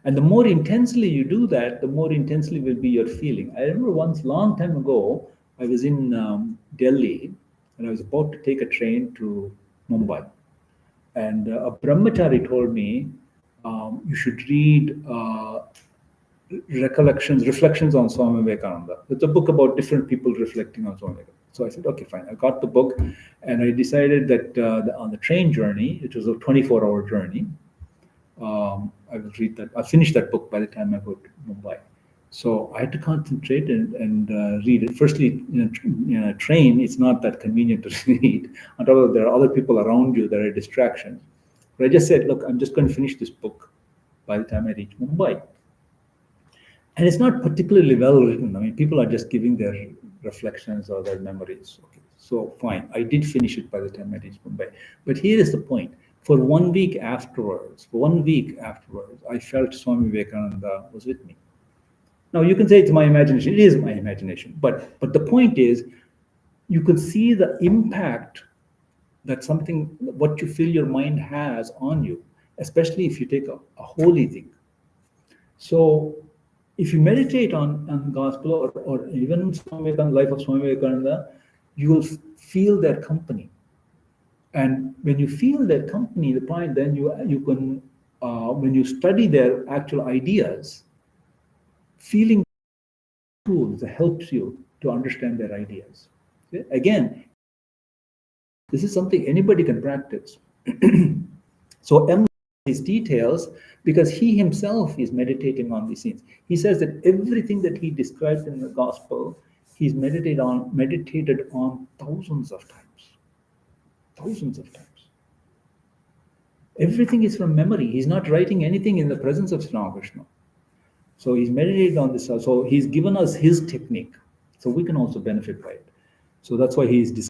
And the more intensely you do that, the more intensely will be your feeling. I remember once, long time ago, I was in Delhi, and I was about to take a train to Mumbai. And a brahmachari told me, you should read reflections on Swami Vivekananda. It's a book about different people reflecting on Swami Vivekananda. So I said, okay, fine. I got the book, and I decided that on the train journey, it was a 24-hour journey. I will read that. I'll finish that book by the time I go to Mumbai. So I had to concentrate and read it. Firstly, in a train, it's not that convenient to read. On top of that, there are other people around you that are distractions. But I just said, look, I'm just going to finish this book by the time I reach Mumbai. And it's not particularly well written. I mean, people are just giving their reflections or their memories. Okay, so fine. I did finish it by the time I reached Mumbai. But here is the point. For 1 week afterwards, I felt Swami Vivekananda was with me. Now, you can say it's my imagination. It is my imagination. But the point is, you can see the impact that what you feel your mind has on you, especially if you take a holy thing. So if you meditate on the gospel or even Swami Vivekananda, life of Swami Vivekananda, you will feel their company. And when you feel their company, the point, then you can, when you study their actual ideas, feeling tools helps you to understand their ideas. Okay? Again, this is something anybody can practice. So these details, because he himself is meditating on these things. He says that everything that he described in the gospel, he's meditated on thousands of times. Thousands of times. Everything is from memory. He's not writing anything in the presence of Sri Ramakrishna. So he's meditated on this. So he's given us his technique. So we can also benefit by it. So that's why he's discussing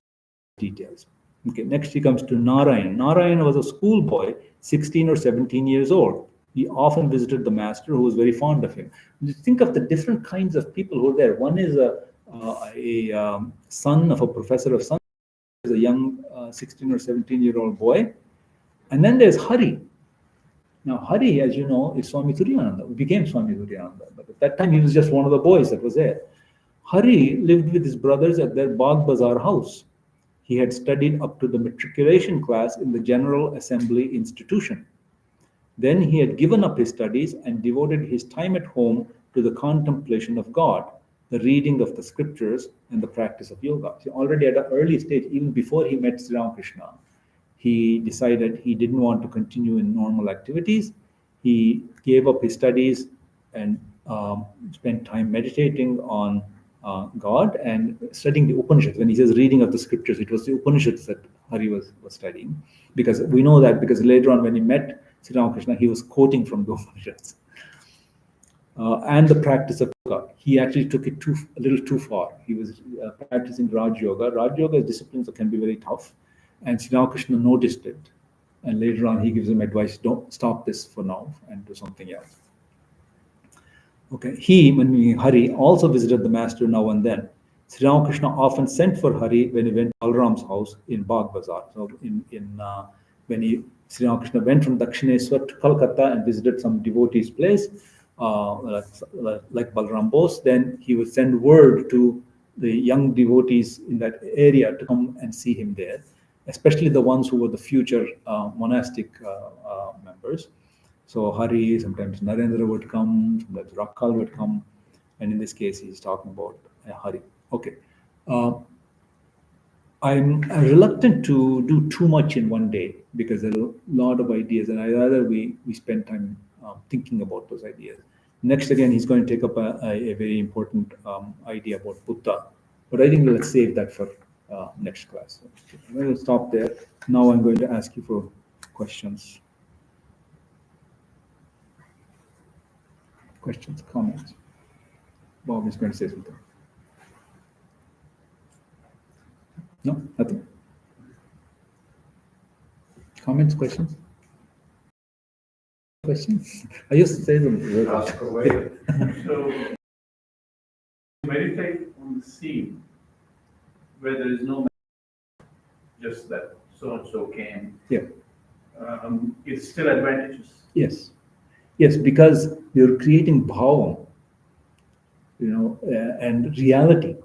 details. Okay, next he comes to Narayan. Narayan was a schoolboy, 16 or 17 years old. He often visited the master, who was very fond of him. You think of the different kinds of people who are there. One is a son of a professor of Sannyasa, a young 16 or 17-year-old boy. And then there's Hari. Now, Hari, as you know, is Swami Turiyananda, who became Swami Turiyananda. But at that time, he was just one of the boys that was there. Hari lived with his brothers at their Bagh Bazaar house. He had studied up to the matriculation class in the General Assembly institution. Then he had given up his studies and devoted his time at home to the contemplation of God, the reading of the scriptures, and the practice of yoga. So already at an early stage, even before he met Sri Ramakrishna, he decided he didn't want to continue in normal activities. He gave up his studies and spent time meditating on God and studying the Upanishads. When he says reading of the scriptures, it was the Upanishads that Hari was studying. Because we know that because later on when he met Sri Ramakrishna, he was quoting from the Upanishads. And the practice of yoga. He actually took it a little too far. He was practicing Raj Yoga. Raj Yoga is disciplines that can be very tough. And Sri Ramakrishna noticed it. And later on, he gives him advice, don't stop this for now and do something else. Okay, Hari, also visited the master now and then. Sri Ramakrishna often sent for Hari when he went to Balram's house in Bagh Bazaar. So when Sri Ramakrishna went from Dakshineswar to Calcutta and visited some devotee's place, like Balram Bose, then he would send word to the young devotees in that area to come and see him there, especially the ones who were the future monastic members. So Hari, sometimes Narendra would come, sometimes Rakhal would come, and in this case, he's talking about Hari. Okay. I'm reluctant to do too much in one day because there are a lot of ideas, and I'd rather we spend time thinking about those ideas. Next, again, he's going to take up a very important idea about Buddha, but I think let's save that for next class. Okay. I'm going to stop there. Now I'm going to ask you for questions. Questions, comments? Bob is going to say something. No, nothing. Comments, questions? Questions? I used to say them. Ask away. So, meditate on the scene where there is no just that so and so came. Yeah. It's still advantageous. Yes. Yes, because you're creating bhavam, and reality.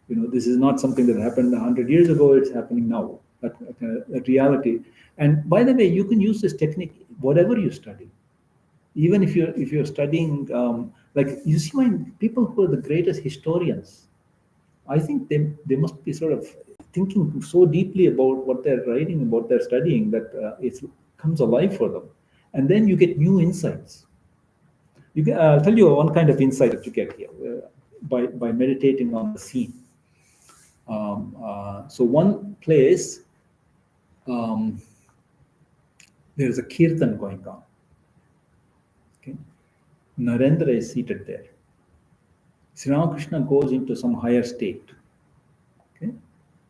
This is not something that happened 100 years ago, it's happening now. That reality. And by the way, you can use this technique whatever you study. Even if you're studying Like you see, when people who are the greatest historians, I think they must be sort of thinking so deeply about what they're writing, about they're studying, that it comes alive for them. And then you get new insights. I'll tell you one kind of insight that you get here by meditating on the scene. So one place, um, there's a kirtan going on. Okay? Narendra is seated there. Sri Ramakrishna goes into some higher state. Okay?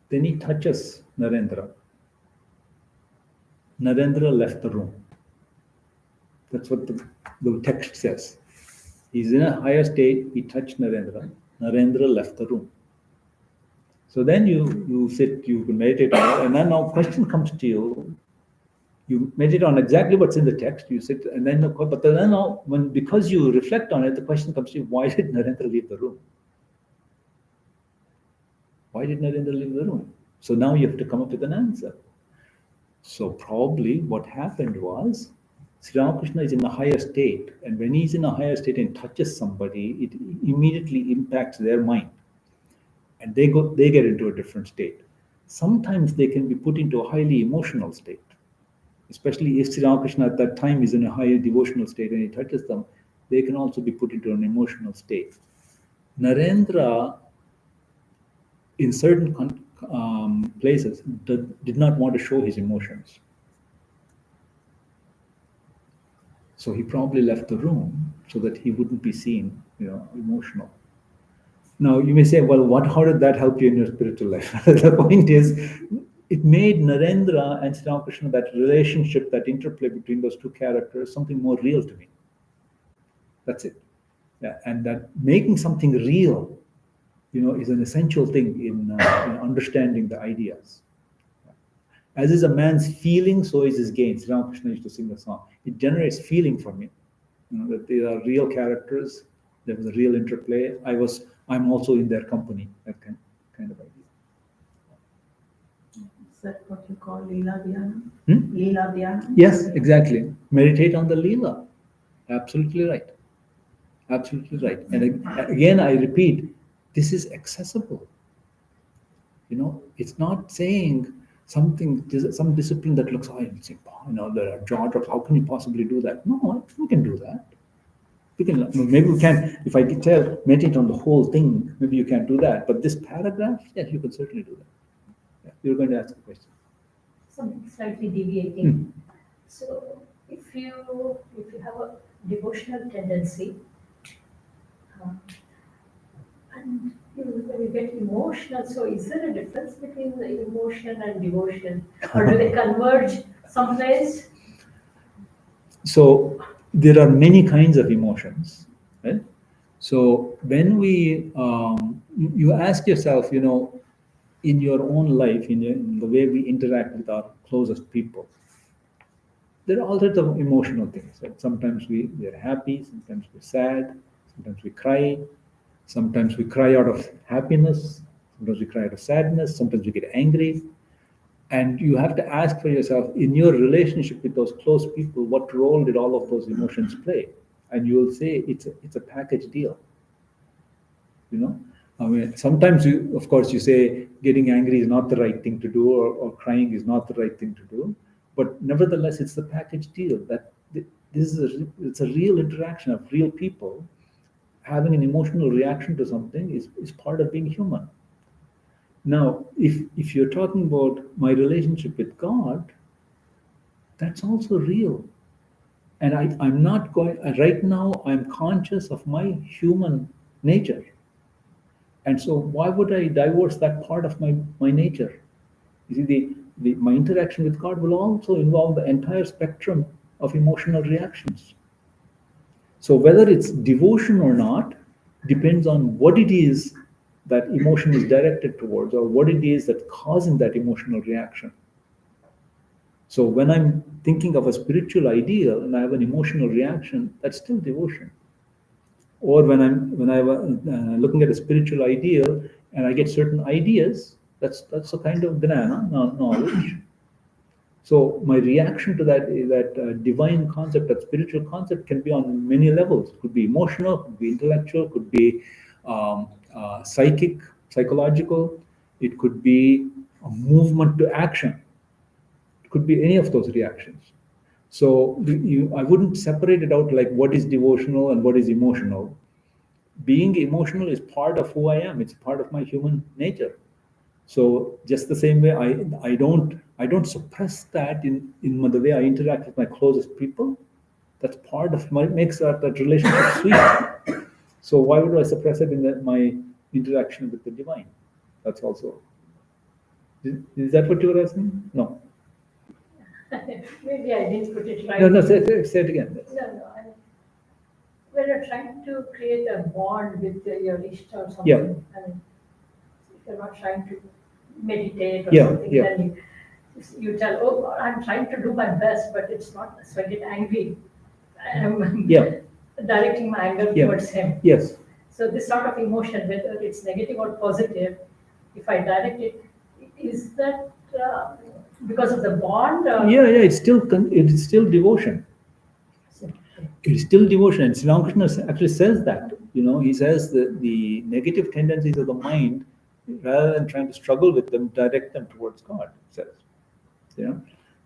Then he touches Narendra. Narendra left the room. That's what the text says. He's in a higher state, he touched Narendra. Narendra left the room. So then you sit, you meditate on it, and then now question comes to you. You meditate on exactly what's in the text, you sit, and then but then now, because you reflect on it, the question comes to you, why did Narendra leave the room? Why did Narendra leave the room? So now you have to come up with an answer. So probably what happened was, Sri Ramakrishna is in a higher state, and when he's in a higher state and touches somebody, it immediately impacts their mind, and they get into a different state. Sometimes they can be put into a highly emotional state, especially if Sri Ramakrishna at that time is in a higher devotional state and he touches them, they can also be put into an emotional state. Narendra, in certain places, did not want to show his emotions. So he probably left the room so that he wouldn't be seen, emotional. Now you may say, well, how did that help you in your spiritual life? The point is, it made Narendra and Sri Ramakrishna, that relationship, that interplay between those two characters, something more real to me. That's it. Yeah, and that making something real, is an essential thing in understanding the ideas. As is a man's feeling, so is his gain. Sri Ramakrishna used to sing the song. It generates feeling for me, that they are real characters. There was a real interplay. I'm also in their company. That kind of idea. Is that what you call Leela Dhyana? Hmm? Leela Dhyana? Yes, exactly. Meditate on the Leela. Absolutely right. Absolutely right. And again, I repeat, this is accessible. It's not saying some discipline that looks, it's there are jaw drops. How can you possibly do that? No, we can do that. Maybe we can. If I tell meditate on the whole thing, maybe you can't do that. But this paragraph, yes, you could certainly do that. Yeah, you're going to ask a question. Something slightly deviating. So, if you have a devotional tendency, and when you get emotional, so is there a difference between the emotion and devotion, or do they converge someplace? So there are many kinds of emotions, right? So when you ask yourself, in your own life, in the way we interact with our closest people, there are all sorts of emotional things. Right? Sometimes we are happy, sometimes we're sad, sometimes we cry, sometimes we cry out of happiness, sometimes we cry out of sadness, sometimes we get angry. And you have to ask for yourself, in your relationship with those close people, what role did all of those emotions play? And you will say it's a package deal. I mean, sometimes of course, you say getting angry is not the right thing to do, or crying is not the right thing to do. But nevertheless, it's the package deal that it's a real interaction of real people. Having an emotional reaction to something is part of being human. Now, if you're talking about my relationship with God, that's also real. And I'm not going, right now, I'm conscious of my human nature. And so why would I divorce that part of my nature? You see, my interaction with God will also involve the entire spectrum of emotional reactions. So whether it's devotion or not depends on what it is that emotion is directed towards, or what it is that's causing that emotional reaction. So when I'm thinking of a spiritual ideal and I have an emotional reaction, that's still devotion. Or when I'm looking at a spiritual ideal and I get certain ideas, that's a kind of gnana, knowledge. So my reaction to that is that divine concept, that spiritual concept, can be on many levels. It could be emotional, could be intellectual, could be psychic, psychological. It could be a movement to action. It could be any of those reactions. So I wouldn't separate it out like what is devotional and what is emotional. Being emotional is part of who I am. It's part of my human nature. So just the same way, I don't suppress that in the way I interact with my closest people. That's part of makes that relationship sweet. So why would I suppress it in my interaction with the divine? That's also. Is that what you were asking? No. Maybe I didn't put it right. No. Say it again. No. When you're trying to create a bond with your Ishta or something, Yeah. I mean, if you're not trying to meditate or Yeah, something, yeah. then you tell, oh, I'm trying to do my best, but it's not. So I get angry. I'm Yeah. directing my anger Yeah. towards him. Yes. So this sort of emotion, whether it's negative or positive, if I direct it, is that because of the bond? Yeah. It's still devotion. It's still devotion. And Sri Ramakrishna actually says that. He says that the negative tendencies of the mind, rather than trying to struggle with them, direct them towards God. He says,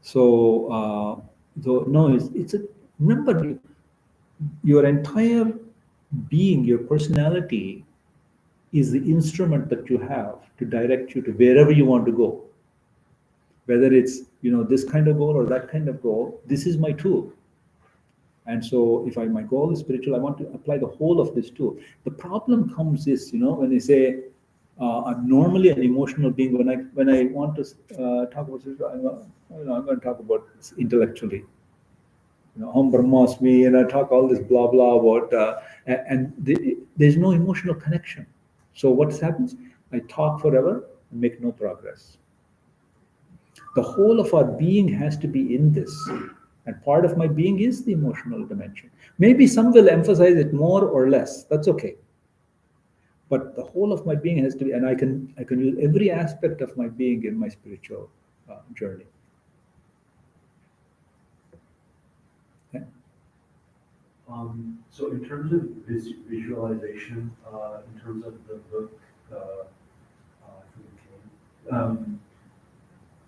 So no, remember, your entire being, your personality, is the instrument that you have to direct you to wherever you want to go. Whether it's this kind of goal or that kind of goal, this is my tool. And so if my goal is spiritual, I want to apply the whole of this tool. The problem comes is, when they say, I'm normally an emotional being. When I want to talk about spiritual, I'm going to talk about intellectually. Om Brahmasmi, and I talk all this blah blah about, there's no emotional connection. So what happens? I talk forever and make no progress. The whole of our being has to be in this. And part of my being is the emotional dimension. Maybe some will emphasize it more or less. That's okay. But the whole of my being has to be, and I can use every aspect of my being in my spiritual journey. Okay? So in terms of visualization, in terms of the book,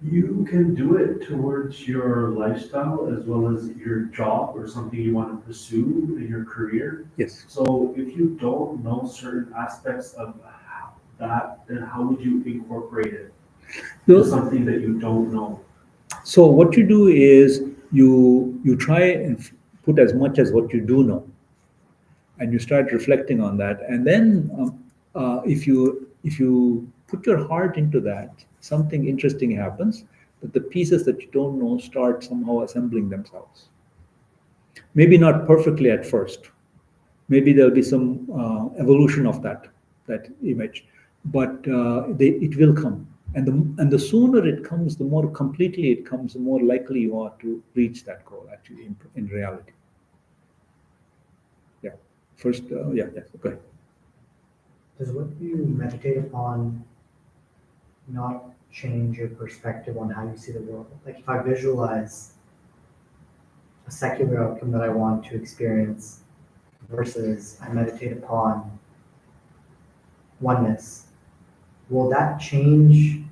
you can do it towards your lifestyle as well as your job or something you want to pursue in your career. Yes. So if you don't know certain aspects of that, then how would you incorporate it to something that you don't know? So what you do is you try and put as much as what you do know, and you start reflecting on that, and then if you put your heart into that, something interesting happens, that the pieces that you don't know start somehow assembling themselves. Maybe not perfectly at first. Maybe there'll be some evolution of that image, but it will come. And the sooner it comes, the more completely it comes, the more likely you are to reach that goal, actually, in reality. Yeah. First, go ahead. Does what you meditate upon not change your perspective on how you see the world? Like if I visualize a secular outcome that I want to experience versus I meditate upon oneness, will that change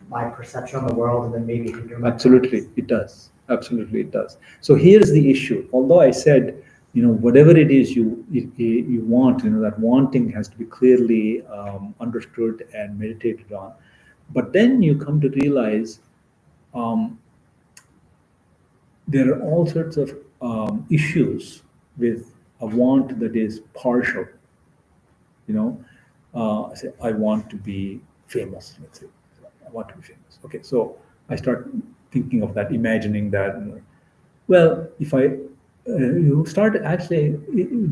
my perception of the world and then maybe hinder my Absolutely, it does. Absolutely, it does. So here's the issue. Although I said, whatever it is you want, that wanting has to be clearly understood and meditated on. But then you come to realize there are all sorts of issues with a want that is partial. Say, I want to be famous, let's say. I want to be famous. Okay, so I start thinking of that, imagining that. Well, if you start actually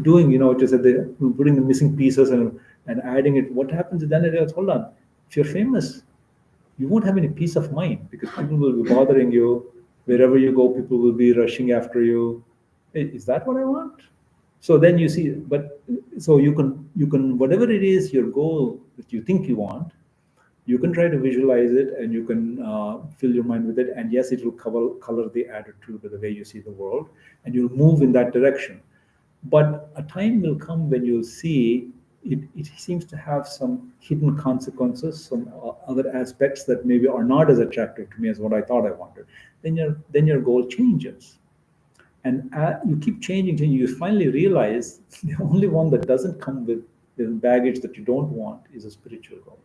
doing, just putting the missing pieces and adding it, what happens then? Hold on, if you're famous, you won't have any peace of mind because people will be bothering you. Wherever you go, people will be rushing after you. Hey, is that what I want? So then you see, but so you can whatever it is your goal that you think you want, You can try to visualize it, and you can fill your mind with it, and yes, it will color the attitude or the way you see the world, and you'll move in that direction. But a time will come when you'll see it seems to have some hidden consequences, some other aspects that maybe are not as attractive to me as what I thought I wanted. Then your goal changes. And you keep changing, you finally realize the only one that doesn't come with the baggage that you don't want is a spiritual goal.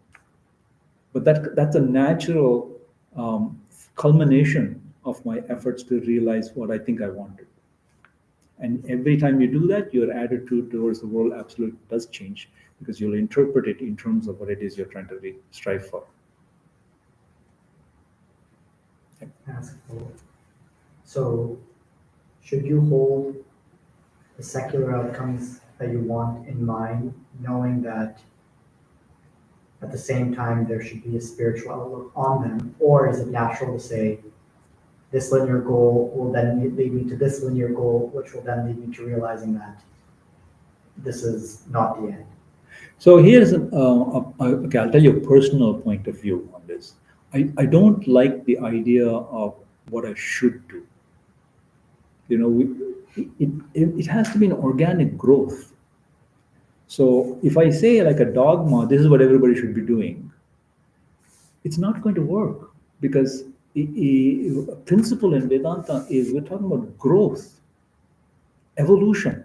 But that's a natural culmination of my efforts to realize what I think I wanted. And every time you do that, your attitude towards the world absolutely does change, because you'll interpret it in terms of what it is you're trying to strive for. Ask for. So, should you hold the secular outcomes that you want in mind, knowing that at the same time there should be a spiritual outlook on them? Or is it natural to say, this linear goal will then lead me to this linear goal, which will then lead me to realizing that this is not the end? So here's okay, I'll tell you a personal point of view on this. I don't like the idea of what I should do. It has to be an organic growth. So if I say like a dogma, this is what everybody should be doing, it's not going to work, because a principle in Vedanta is we're talking about growth, evolution.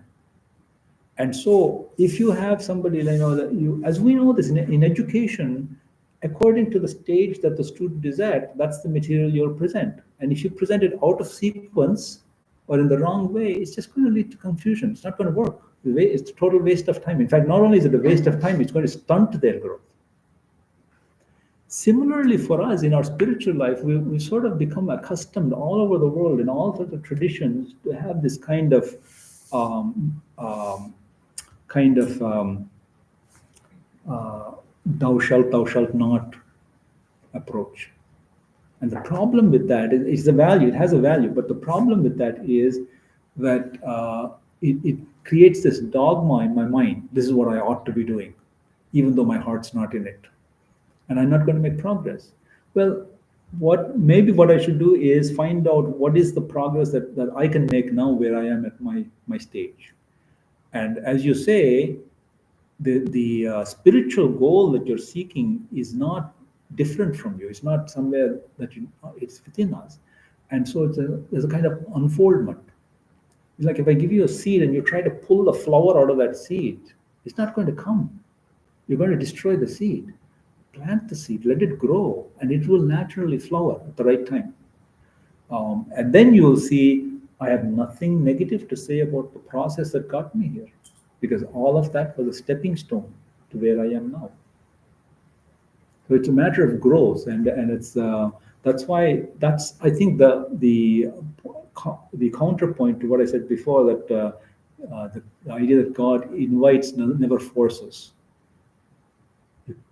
And so if you have somebody, as we know this in education, according to the stage that the student is at, that's the material you'll present. And if you present it out of sequence or in the wrong way, it's just going to lead to confusion. It's not going to work. It's a total waste of time. In fact, not only is it a waste of time, it's going to stunt their growth. Similarly, for us in our spiritual life, we sort of become accustomed all over the world in all sorts of traditions to have this kind of thou shalt not approach. And the problem with that is the value. It has a value, but the problem with that is that it creates this dogma in my mind. This is what I ought to be doing, even though my heart's not in it. And I'm not going to make progress. Well, what I should do is find out what is the progress that I can make now where I am at my stage. And as you say, the spiritual goal that you're seeking is not different from you. It's not somewhere that it's within us. And so there's a kind of unfoldment. It's like if I give you a seed and you try to pull the flower out of that seed, it's not going to come. You're going to destroy the seed. Plant the seed, let it grow, and it will naturally flower at the right time. And then you will see, I have nothing negative to say about the process that got me here, because all of that was a stepping stone to where I am now. So it's a matter of growth, and it's that's why I think the counterpoint to what I said before, that the idea that God invites, never forces.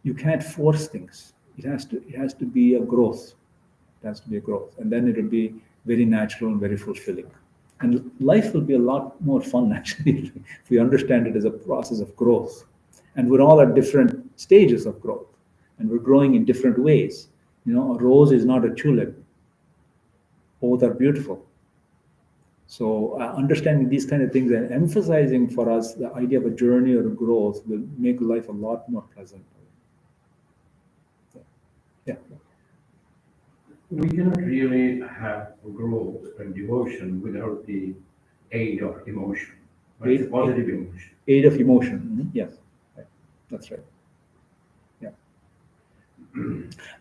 You can't force things. It has to be a growth. It has to be a growth, and then it will be very natural and very fulfilling. And life will be a lot more fun, actually, if we understand it as a process of growth. And we're all at different stages of growth, and we're growing in different ways. A rose is not a tulip. Both are beautiful. So understanding these kind of things and emphasizing for us the idea of a journey or a growth will make life a lot more pleasant. Yeah. We cannot really have growth and devotion without the aid of emotion, right? Positive emotion. Aid of emotion. Mm-hmm. Yes, right. That's right. Yeah.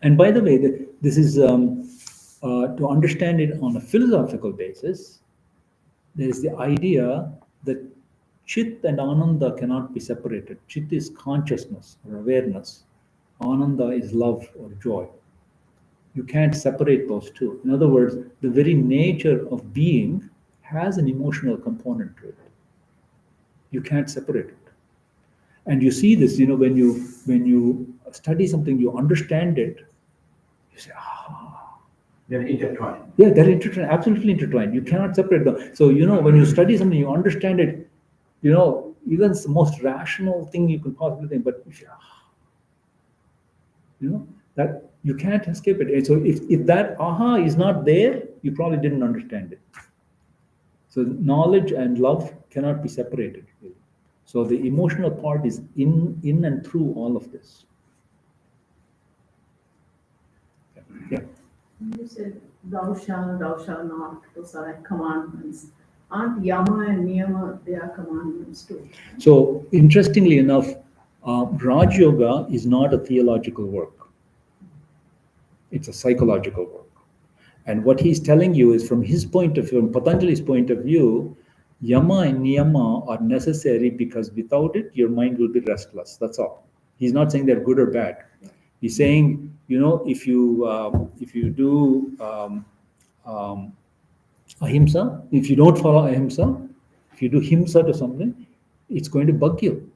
And by the way, this is to understand it on a philosophical basis. There is the idea that Chit and Ananda cannot be separated. Chit is consciousness or awareness. Ananda is love or joy. You can't separate those two. In other words, the very nature of being has an emotional component to it. You can't separate it. And you see this, when you study something, you understand it, you say, They're intertwined. Yeah, they're intertwined, absolutely intertwined. You cannot separate them. So, when you study something, you understand it, even it's the most rational thing you can possibly think, but That you can't escape it. So if that aha is not there, you probably didn't understand it. So knowledge and love cannot be separated. Really. So the emotional part is in and through all of this. Yeah. You said thou shalt not, those are like commandments. Aren't yama and niyama, they are commandments too? So interestingly enough, Raj Yoga is not a theological work. It's a psychological work. And what he's telling you is from his point of view, from Patanjali's point of view, yama and niyama are necessary because without it, your mind will be restless. That's all. He's not saying they're good or bad. He's saying, if you do ahimsa, if you don't follow ahimsa, if you do himsa to something, it's going to bug you.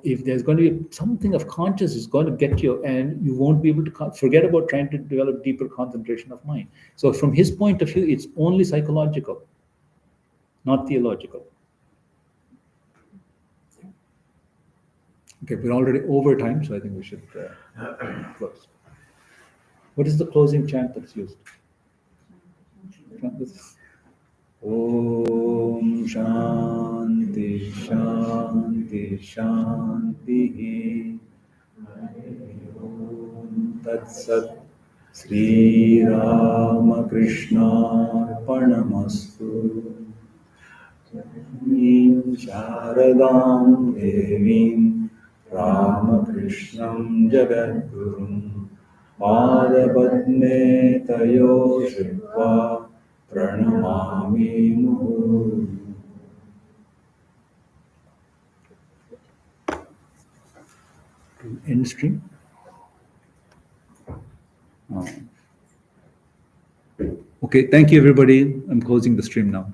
If there's going to be something of conscious, it's going to get you, and you won't be able to forget about trying to develop deeper concentration of mind. So from his point of view, it's only psychological, not theological. Okay, we're already over time, so I think we should close. What is the closing chant that's used? Om Shanti Shanti Shanti Om Tat Sat Sri Ramakrishna Parnamastu Sharadam Devim Ramakrishnam Jagadgurum Padapadme Tayo Shriva Pranamami Muhu. End stream. Okay, thank you everybody. I'm closing the stream now.